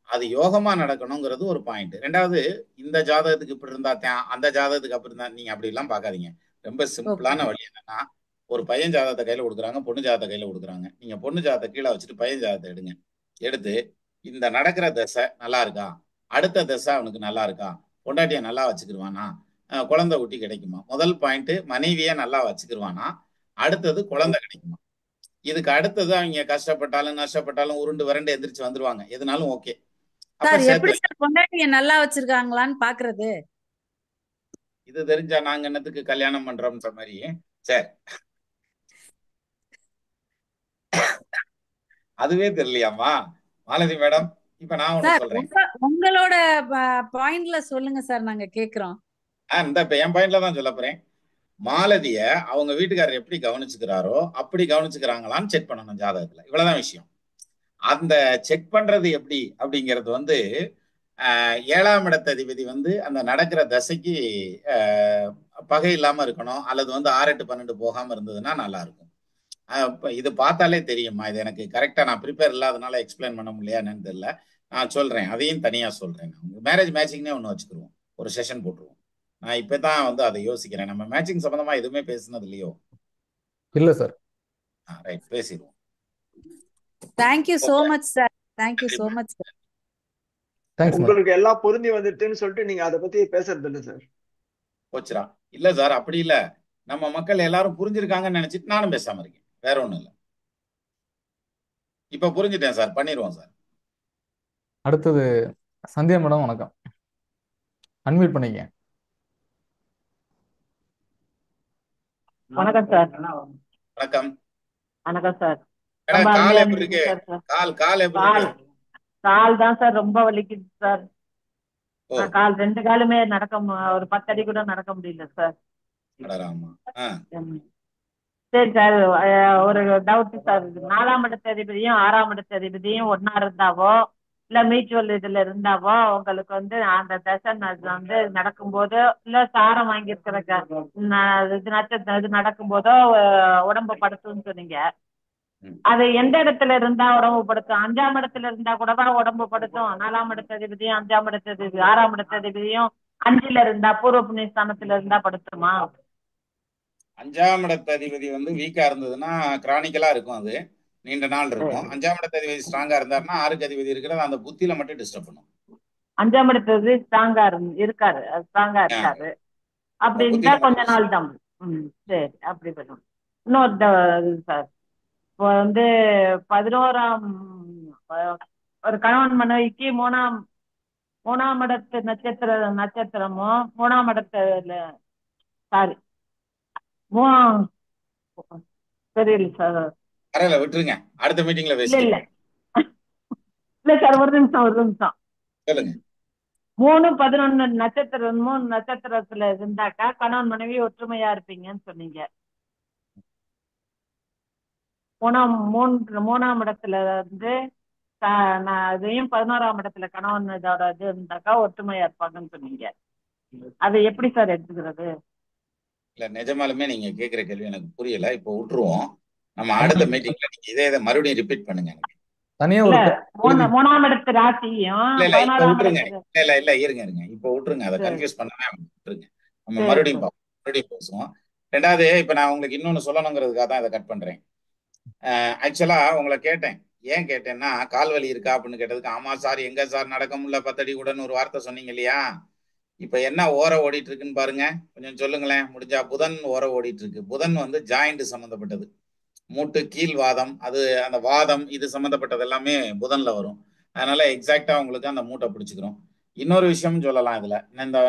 அது யோகமா நடக்கணுங்கிறது ஒரு பாயிண்ட். ரெண்டாவது, இந்த ஜாதகத்துக்கு இப்படி இருந்தா அந்த ஜாதகத்துக்கு அப்படி இருந்தா, நீங்க அப்படி எல்லாம் பாக்காதீங்க. ரொம்ப சிம்பிளான வழி என்னன்னா, ஒரு பையன் ஜாதகத்தை கையில கொடுக்குறாங்க, பொண்ணு ஜாதகத்தை கையில கொடுக்குறாங்க. நீங்க பொண்ணு ஜாதகத்தை கீழே வச்சுட்டு பையன் ஜாதகத்தை எடுங்க. எடுத்து இந்த நடக்கிற தசை நல்லா இருக்கா, அடுத்த தசை அவனுக்கு நல்லா இருக்கா, பொண்டாட்டியை நல்லா வச்சுக்கிருவானா, குழந்தை குட்டி கிடைக்குமா. முதல் பாயிண்ட், மனைவியை நல்லா வச்சுக்கிருவானா, அடுத்தது குழந்தை கிடைக்குமா. இதுக்கு அடுத்தது அவங்க கஷ்டப்பட்டாலும் நஷ்டப்பட்டாலும் உருண்டு வறண்டு எந்திரிச்சு வந்துருவாங்க, எதுனாலும் ஓகே. சார் எப்படி சார் பொண்டாட்டிய நல்லா வச்சிருக்காங்களான்னு பாக்குறது? இது தெரிஞ்சா நாங்க என்னத்துக்கு கல்யாணம் பண்றோம்ன்ற மாதிரி. சரி, அதுவே தெரியலையாமா மாலதி மேடம்? இப்ப நான் ஒண்ணு சொல்றேன், உங்களோட பாயிண்ட்ல சொல்லுங்க சார், நாங்க கேக்குறோம். இந்த இப்ப என் பாயிண்ட்ல தான் சொல்ல போறேன். மாலதிய அவங்க வீட்டுக்காரர் எப்படி கவனிச்சுக்கிறாரோ அப்படி கவனிச்சுக்கிறாங்களான்னு செக் பண்ணணும் ஜாதகத்துல. இவ்வளவுதான் விஷயம். அந்த செக் பண்றது எப்படி அப்படிங்கிறது வந்து 7ஆம் இடத்ததிபதி வந்து அந்த நடக்கிற தசைக்கு பகை இல்லாம இருக்கணும், அல்லது வந்து 6, 8, 12 போகாம இருந்ததுன்னா நல்லா இருக்கும். இது பார்த்தாலே தெரியுமா, இது எனக்கு கரெக்டா நான் ப்ரிப்பேர் இல்லாதனால எக்ஸ்பிளைன் பண்ண முடியலையான்னு தெரியல. நான் சொல்றேன், அதையும் தனியா சொல்றேன். மேரேஜ் மேட்சிங்னே ஒன்று வச்சுக்கிருவோம், ஒரு செஷன் போட்டுருவோம். நான் இப்பதான் வந்து அதை யோசிக்கிறேன். நம்ம மேட்சிங் சம்பந்தமா எதுவுமே பேசுனது இல்லையோ? இல்ல சார். ரைட், பேசிடுவோம். Thank you so much sir, thank you so much sir. உங்களுக்கு எல்லாம் பொருந்தி வந்துட்டுன்னு சொல்லிட்டு நீங்க அதை பத்தி பேசுறது இல்லை சார். போச்சுரா? இல்ல சார், அப்படி இல்ல. நம்ம மக்கள் எல்லாரும் புரிஞ்சிருக்காங்கன்னு நினைச்சிட்டு நானும் பேசாம இருக்கேன், வேற ஒண்ணும் இல்ல. இப்ப புரிஞ்சுட்டேன் சார், பண்ணிடுவோம் சார். அடுத்தது சந்தியா மேடம், வணக்கம். அன்மியூட் பண்ணிக்க. வணக்கம் சார். வணக்கம். வணக்கம் சார். கால் எப்படி இருக்கு? கால் எப்படி இருக்கு? கால் தான் சார் ரொம்ப வலிக்குது சார். கால் 2 காலுமே நடக்க ஒரு 10 அடி கூட நடக்க முடியல சார். சரி சார், ஒரு டவுட் சார். 4ஆம் இடத்ததிபதியும் 6ஆம் இடத்ததிபதியும் ஒன்னா இருந்தாவோ இல்ல மியூச்சுவல் இதுல இருந்தாவோ உங்களுக்கு வந்து அந்த தசை வந்து நடக்கும்போது இல்ல சாரம் வாங்கியிருக்கிற இது நடக்கும் போதோ உடம்பு படுத்துன்னு சொன்னீங்க. அது எந்த இடத்துல இருந்தா உடம்பு படுத்தும்? 5ஆம் இடத்துல இருந்தா கூடவா உடம்பு படுத்தும்? 4ஆம் இடத்ததிபதியும் 5ஆம் இடத்ததிபதி 6ஆம் இடத்ததிபதியும் 5ல இருந்தா பூர்வ புண்ணிய ஸ்தானத்துல இருந்தா படுத்துமா? 5ஆம் இடத்ததிபதி வந்து வீக்கா இருந்ததுன்னா கிரானிக்கலா இருக்கும், அது நீண்ட நாள் இருக்கும். 5ஆம் இடத்ததிபதி ஸ்ட்ராங்கா இருந்தாருன்னா 6க்கு அதிபதி இருக்கிறது அந்த புத்தியில மட்டும் டிஸ்டர்ப் பண்ணும். 5ஆம் இடத்ததிபதி ஸ்ட்ராங்கா இருக்காரு அப்படி இருந்தா கொஞ்ச நாள் தான். சரி, அப்படி பண்ணும். இன்னொரு சார், இப்போ வந்து 11ஆம் ஒரு கணவன் மனைவிக்கு 3ஆம் இடத்து நட்சத்திரமும் 3ஆம் இடத்துல சாரி தெரியல சார். பரவாயில்ல, விட்டுருங்க, அடுத்த மீட்டிங்ல பேசுறேன். இல்ல சார், ஒரு நிமிஷம் சொல்லுங்க. 3, 11 நட்சத்திரத்துல இருந்தாக்கா கணவன் மனைவி ஒற்றுமையா இருப்பீங்கன்னு சொன்னீங்க. 3ஆம் இடத்துல இருந்து அதையும் 11ஆம் இடத்துல கணவன் இதோட இது இருந்தாக்கா ஒற்றுமையா இருப்பாங்கன்னு சொன்னீங்க. அதை எப்படி சார் எடுத்துக்கிறது? இல்ல, நிஜமாலுமே நீங்க கேக்குற கேள்வி எனக்கு புரியல. இப்போ விட்டுருவோம், நம்ம அடுத்த மீட்டிங்ல நீங்க இதே மறுபடியும் ரிப்பீட் பண்ணுங்க. தனியா 3ஆம் இடத்து ராசியும் இல்ல இருங்க, இப்போ விட்டுருங்க, அதை கன்ஃபியூஸ் பண்ணவே விட்டுருங்க. நம்ம மறுபடியும் பேசுவோம். ரெண்டாவது, இப்ப நான் உங்களுக்கு இன்னொன்னு சொல்லணுங்கிறதுக்காக தான் இதை கட் பண்றேன். ஆக்சுவலா உங்களை கேட்டேன், ஏன் கேட்டேன்னா கால்வலி இருக்கா அப்படின்னு கேட்டதுக்கு, ஆமா சார், எங்க சார் நடக்க முடியல 10 அடி கூடன்னு ஒரு வார்த்தை சொன்னீங்க இல்லையா? இப்ப என்ன ஓர ஓடிட்டு இருக்குன்னு பாருங்க, கொஞ்சம் சொல்லுங்களேன் முடிஞ்சா. புதன் ஓர ஓடிட்டு இருக்கு. புதன் வந்து ஜாயிண்ட் சம்பந்தப்பட்டது, மூட்டு கீழ் வாதம், அது அந்த வாதம் இது சம்பந்தப்பட்டது எல்லாமே புதன்ல வரும். அதனால எக்ஸாக்டா உங்களுக்கு அந்த மூட்டை பிடிச்சிக்கிறோம். இன்னொரு விஷயம் சொல்லலாம் இதுல,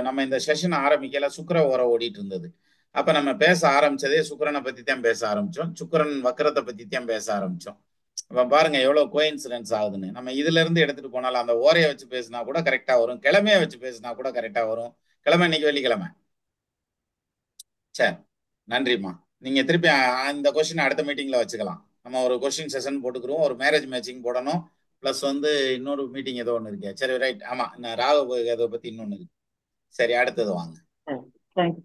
நம்ம இந்த செஷன் ஆரம்பிக்கல சுக்கிர ஓர ஓடிட்டு இருந்தது. அப்ப நம்ம பேச ஆரம்பிச்சதே சுக்கிரனை பத்தி தான் பேச ஆரம்பிச்சோம், சுக்கிரன் வக்கரத்தை பத்தி தான் பேச ஆரம்பிச்சோம். அப்ப பாருங்க எவ்வளவு கோயின்சிடன்ஸ் ஆகுதுன்னு. நம்ம இதுல இருந்து எடுத்துட்டு போனாலும் அந்த ஓரையை வச்சு பேசினா கூட கரெக்டா வரும், கிழமையை வச்சு பேசினா கூட கரெக்டா வரும். கிழமை இன்னைக்கு வெள்ளிக்கிழமை. சரி, நன்றிம்மா. நீங்க திருப்பி இந்த கொஸ்டின் அடுத்த மீட்டிங்ல வச்சுக்கலாம். நம்ம ஒரு கொஸ்டின் செஷன் போட்டுக்கிறோம், ஒரு மேரேஜ் மேட்சிங் போடணும், பிளஸ் வந்து இன்னொரு மீட்டிங் ஏதோ ஒன்று இருக்கு. சரி ரைட், ஆமா நான் ராகு அதை பத்தி இன்னொன்னு இருக்கு. சரி அடுத்தது வாங்க.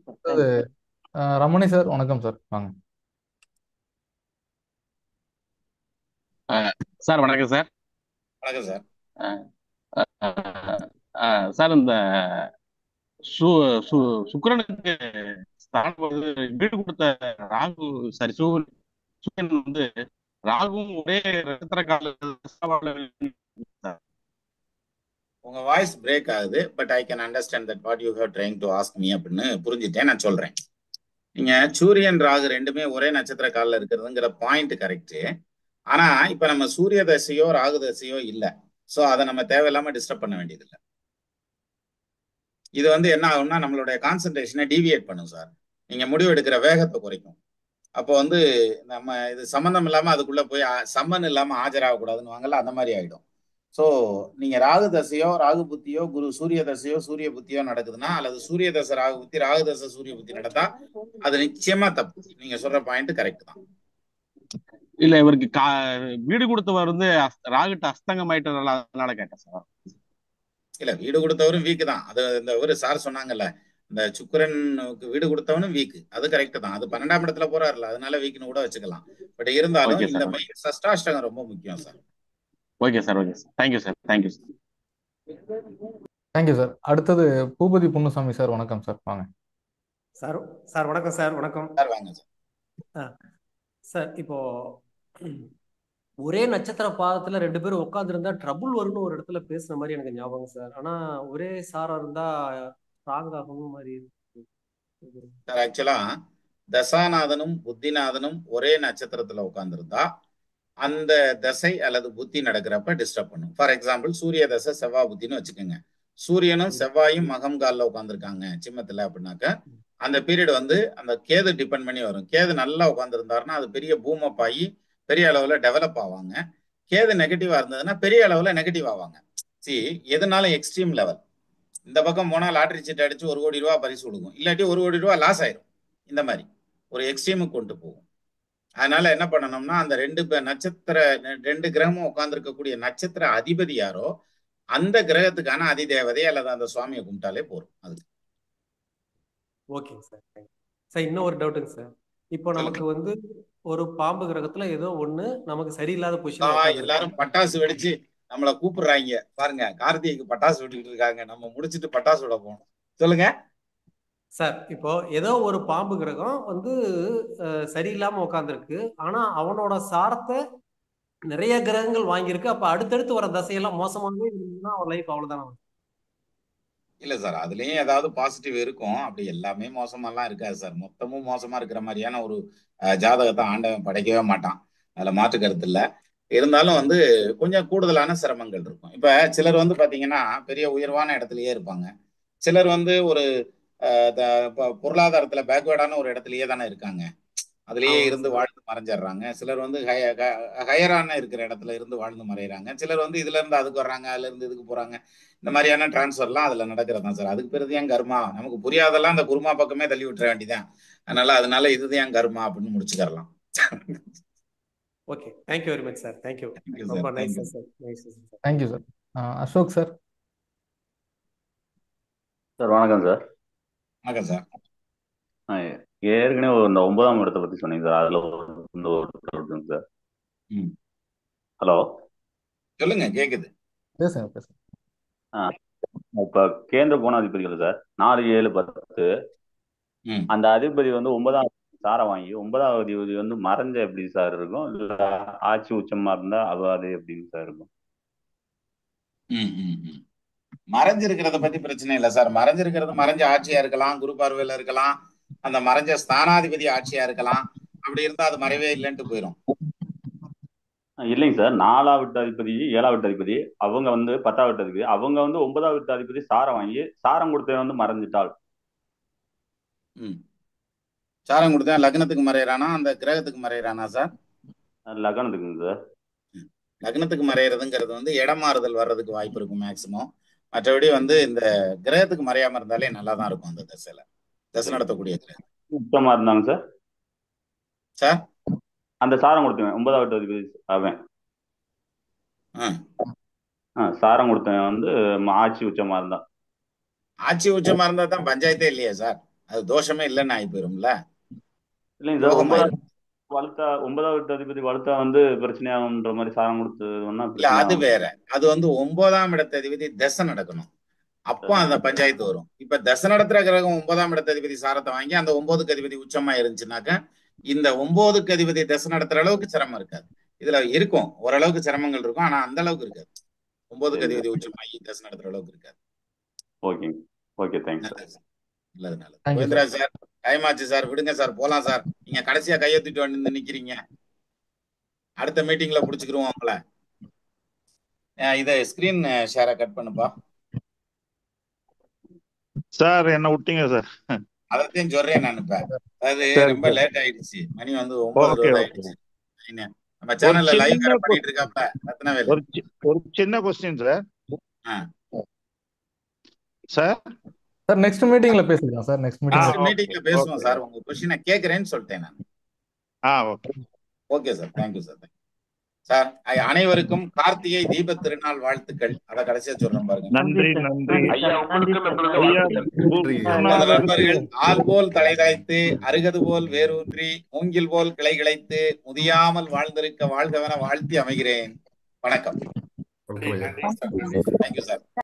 அடுத்தது ரமணி சார், வணக்கம் சார், வாங்க. சார் வணக்கம் சார். வணக்கம் சார். சார் இந்த சுக்கிரனுக்கு ஸ்தானம் வந்து வீடு கொடுத்த ராகு, சாரி சூரியன் வந்து ராகுவும் ஒரே நட்சத்திர கால. உங்க வாய்ஸ் பிரேக் ஆகுது, but I can understand that what you have trying to ask me அப்படின்னு புரிஞ்சுட்டேன். நான் சொல்றேன். நீங்க சூரியன் ராகு ரெண்டுமே ஒரே நட்சத்திர காலில் இருக்கிறதுங்கிற பாயிண்ட் கரெக்ட். ஆனா இப்ப நம்ம சூரிய தசையோ ராகு தசையோ இல்லை, ஸோ அதை நம்ம தேவையில்லாம டிஸ்டர்ப் பண்ண வேண்டியதில்லை. இது வந்து என்ன ஆகும்னா நம்மளுடைய கான்சென்ட்ரேஷனை டீவியேட் பண்ணும் சார். நீங்க முடிவு எடுக்கிற வேகத்தை குறைக்கும். அப்போ வந்து நம்ம இது சம்மந்தம் இல்லாம அதுக்குள்ள போய் சம்மன் இல்லாம ஆஜராகக்கூடாதுன்னு வாங்கல, அந்த மாதிரி ஆயிடும். ஸோ நீங்க ராகு தசையோ ராகு புத்தியோ சூரிய தசையோ சூரிய புத்தியோ நடக்குதுன்னா, அல்லது சூரிய தசை ராகு புத்தி ராகு தசை சூரிய புத்தி நடந்தா அது நிச்சயமா தப்பு. நீங்க சொல்ற பாயிண்ட் கரெக்ட் தான். இல்ல இவருக்கு வீடு கொடுத்தவர் வந்து ராகுட்ட அஸ்தங்கம் ஆயிட்டதுனால அதனால கேட்டேன் சார். இல்ல வீடு கொடுத்தவரும் வீக்கு தான். அது இந்த ஒரு சார் சொன்னாங்கல்ல, இந்த சுக்கிரனுக்கு வீடு கொடுத்தவனும் வீக்கு, அது கரெக்ட் தான். அது 12ஆம் இடத்துல போறாருல, அதனால வீக்குன்னு கூட வச்சுக்கலாம். பட் இருந்தாலும் இந்த சஷ்டாஷ்டகம் ரொம்ப முக்கியம் sir. Okay sir, okay sir, thank you sir, thank you sir. Thank you sir. அடுத்தது பூபதி பொன்னுசாமி சார், வணக்கம் சார், வாங்க. சார் சார் வணக்கம் சார். வணக்கம் சார், வாங்க சார். சார் இப்போ ஒரே நட்சத்திர பாதத்துல 2 பேரும் உட்காந்துருந்தா ட்ரபுள் வரும்னு ஒரு இடத்துல பேசுன மாதிரி எனக்கு ஞாபகம் சார். ஆனா ஒரே சாரா இருந்தா ஸ்ட்ராங் ஆகும் மாதிரி சார். ஆக்சுவலா தசாநாதனும் புத்திநாதனும் ஒரே நட்சத்திரத்துல உட்கார்ந்துருந்தா அந்த தசை அல்லது புத்தி நடக்கிறப்ப டிஸ்டர்ப் பண்ணும். ஃபார் எக்ஸாம்பிள் சூரிய தசை செவ்வாய் புத்தின்னு வச்சுக்கோங்க. சூரியனும் செவ்வாயும் மகம் காலில் உட்காந்துருக்காங்க சிம்மத்துல அப்படின்னாக்க, அந்த பீரியட் வந்து அந்த கேது டிபெண்ட் பண்ணி வரும். கேது நல்லா உட்காந்துருந்தாருன்னா அது பெரிய பூமப் ஆகி பெரிய அளவுல டெவலப் ஆவாங்க. கேது நெகட்டிவா இருந்ததுன்னா பெரிய அளவுல நெகட்டிவ் ஆவாங்க. எதுனாலும் எக்ஸ்ட்ரீம் லெவல். இந்த பக்கம் போனா லாட்டரி சீட் அடிச்சு 1 கோடி ரூபா பரிசு கொடுக்கும், இல்லாட்டி 1 கோடி ரூபா லாஸ் ஆயிரும். இந்த மாதிரி ஒரு எக்ஸ்ட்ரீமுக்கு கொண்டு போகும். அதனால என்ன பண்ணணும்னா அந்த 2 கிரகமும் உட்கார்ந்துருக்கக்கூடிய நட்சத்திர அதிபதி யாரோ அந்த கிரகத்துக்கான அதிதேவதை அல்லது அந்த சுவாமியை கும்பிட்டாலே போதும். அதுக்கு ஓகேங்க சார். சார் இன்னும் ஒரு டவுட்டுங்க சார். இப்போ நமக்கு வந்து ஒரு பாம்பு கிரகத்துல ஏதோ ஒண்ணு நமக்கு சரியில்லாத பொசிஷன், எல்லாரும் பட்டாசு வெடிச்சு நம்மள கூப்பிடுறாங்க பாருங்க. கார்த்திகைக்கு பட்டாசு வெடிக்கிட்டு இருக்காங்க, நம்ம முடிச்சிட்டு பட்டாசு விட போகணும். சொல்லுங்க சார். இப்போ ஏதோ ஒரு பாம்பு கிரகம் வந்து சரியில்லாம உட்காந்துருக்கு, ஆனா அவனோட சாரத்தை நிறைய கிரகங்கள் வாங்கியிருக்கு. அப்ப அடுத்தடுத்து வர தசையெல்லாம் மோசமாகவே இருந்ததுன்னா அவன் லைஃப் அவ்வளவுதானே? இல்ல சார், அதுலயும் ஏதாவது பாசிட்டிவ் இருக்கும். அப்படி எல்லாமே மோசமாலாம் இருக்காது சார். மொத்தமும் மோசமா இருக்கிற மாதிரியான ஒரு ஜாதகத்தை ஆண்டவன் படைக்கவே மாட்டான், அதுல மாற்று கருத்து இல்ல. இருந்தாலும் வந்து கொஞ்சம் கூடுதலான சிரமங்கள் இருக்கும். இப்ப சிலர் வந்து பாத்தீங்கன்னா பெரிய உயர்வான இடத்துலயே இருப்பாங்க. சிலர் வந்து ஒரு பொருளாதாரத்துல பேக்வேர்டான ஒரு இடத்துலயே தானே இருக்காங்க, அதுலயே இருந்து வாழ்ந்து மறைஞ்சிடுறாங்க. சிலர் வந்து ஹையரான இருக்கிற இடத்துல இருந்து வாழ்ந்து மறைகிறாங்க. சிலர் வந்து இதுல இருந்து அதுக்கு வர்றாங்க, அதுல இருந்து இதுக்கு போறாங்க. இந்த மாதிரியான டிரான்ஸ்ஃபர்லாம் அதுல நடக்கிறதான் சார். அதுக்கு பிறகு ஏன் கர்மா, நமக்கு புரியாதெல்லாம் அந்த குருமா பக்கமே தள்ளி விட்டுற வேண்டியதான். அதனால இதுதான் ஏன் கர்மா அப்படின்னு முடிச்சுக்கலாம். Okay, thank you very much sir. Thank you, ரொம்ப nice sir. Thank you sir. Ashok sir. Sir வணக்கம் சார். வணக்கம் சார். ஏற்கனவே இந்த 9ஆம் இடத்தை பத்தி சொன்னீங்க சார், அதுல ஒரு டவுட்டுங்க சார். ஹலோ, சொல்லுங்க, கேக்குது. பேசுங்க. இப்ப கேந்திர கோணாதிபதிகள் சார் 4, 7, 10 அந்த அதிபதி வந்து 9ஆம் சாரம் வாங்கி 9ஆம் அதிபதி வந்து மறைஞ்ச எப்படி சார் இருக்கும், இல்ல ஆட்சி உச்சமா இருந்தா அது எப்படின்னு சார் இருக்கும்? மறைஞ்சிருக்கிறத பத்தி பிரச்சனை இல்லை சார். மறைஞ்சிருக்கிறது மறைஞ்ச ஆட்சியா இருக்கலாம், குரு பார்வையில இருக்கலாம், அந்த மறைஞ்ச ஸ்தானாதிபதி ஆட்சியா இருக்கலாம். அப்படி இருந்தா அது மறைவே இல்லைன்ட்டு போயிடும். இல்லைங்க சார், 4ஆம் வீட்டு அதிபதி 7ஆம் வீட்டு அதிபதி அவங்க வந்து 10ஆம் வீட்டு அதிபதி அவங்க வந்து 9ஆம் வீட்டு அதிபதி சாரம் வாங்கி சாரம் கொடுத்த வந்து மறைஞ்சிட்டாள். சாரம் கொடுத்தா லக்னத்துக்கு மறையிறானா அந்த கிரகத்துக்கு மறையிறானா சார்? லக்னத்துக்குங்க சார். லக்னத்துக்கு மறையிறதுங்கிறது வந்து இடம் மாறுதல் வர்றதுக்கு வாய்ப்பு இருக்கும் மேக்சிமம். மற்றபடி வந்து இந்த கிரகத்துக்கு மறையாம இருந்தாலே நல்லா தான் இருக்கும். அந்த தசை நடத்தக்கூடிய கிரகம் உச்சமா இருந்தாங்க சார். சார் அந்த சாரம் கொடுத்தவன் 9வது அதிபதி அவன் சாரம் கொடுத்தவன் வந்து ஆட்சி உச்சமா இருந்தான். ஆட்சி உச்சமா இருந்தா தான் பஞ்சாயத்தே இல்லையா சார்? அது தோஷமே இல்லைன்னு ஆகி போயிரும்ல. இல்லைங்க சார், 9வது அதிபதி வலுத்தா வந்து பிரச்சனையாகுன்ற மாதிரி சாரம் கொடுத்ததுன்னா இல்ல, அது வேற. அது வந்து 9ஆம் இடத்த அதிபதி தசை நடக்கணும், அப்போ அந்த பஞ்சாயத்து வரும். இப்ப தசை நடத்துற கிரகம் 9ஆம் இடத்த அதிபதி சாரத்தை வாங்கி அந்த 9க்கு அதிபதி உச்சமா இருந்துச்சுனாக்கா இந்த 9க்கு அதிபதி தசை நடத்துற அளவுக்கு சிரமம் இருக்காது. இதுல இருக்கும், ஓரளவுக்கு சிரமங்கள் இருக்கும், ஆனா அந்த அளவுக்கு இருக்காது. 9க்கு அதிபதி உச்சமாகி தசை நடத்துற அளவுக்கு இருக்காது. Okay okay, thanks sir. நல்லது. கோவிந்தராஜ் சார், டைம் ஆச்சு சார், விடுங்க சார், போலாம் சார். நீங்க கடைசியா கையெழுத்திட்டு வந்து நிக்கிறீங்க. அடுத்த மீட்டிங்ல புடிச்சுக்கிருவோம் உங்களை. இதை ஸ்கிரீன் ஷேரை கட் பண்ணுப்பா சார். என்ன விட்டீங்க சார்? அதத்தையும் சொல்றேன் நான். இப்ப அது ரொம்ப லேட் ஆயிடுச்சு, மணி வந்து 9:20 ஆயிடுச்சு. நம்ம சேனல்ல லைவ் பண்ணிட்டு இருக்காப்ல ரத்னவேல். ஒரு சின்ன question sir. Sir sir next மீட்டிங்ல பேசிக்கலாம் சார். நெக்ஸ்ட் மீட்டிங்ல பேசுவோம் சார். உங்க क्वेश्चन கேக்குறேன்னு சொல்லிட்டேன் நான். Okay okay sir, thank you sir. Sir அனைவருக்கும் கார்த்திகை தீப திருநாள் வாழ்த்துக்கள். அத கடைசியா சொல்றேன் பாருங்க. நன்றி நன்றி. நண்பர்கள், ஆள் போல் தலை தாய்த்து அருகது போல் வேரூன்றி மூங்கில் போல் கிளை கிளைத்து முதியாமல் வாழ்ந்திருக்க வாழ்கவென வாழ்த்தி அமைகிறேன். வணக்கம். Thank you sir.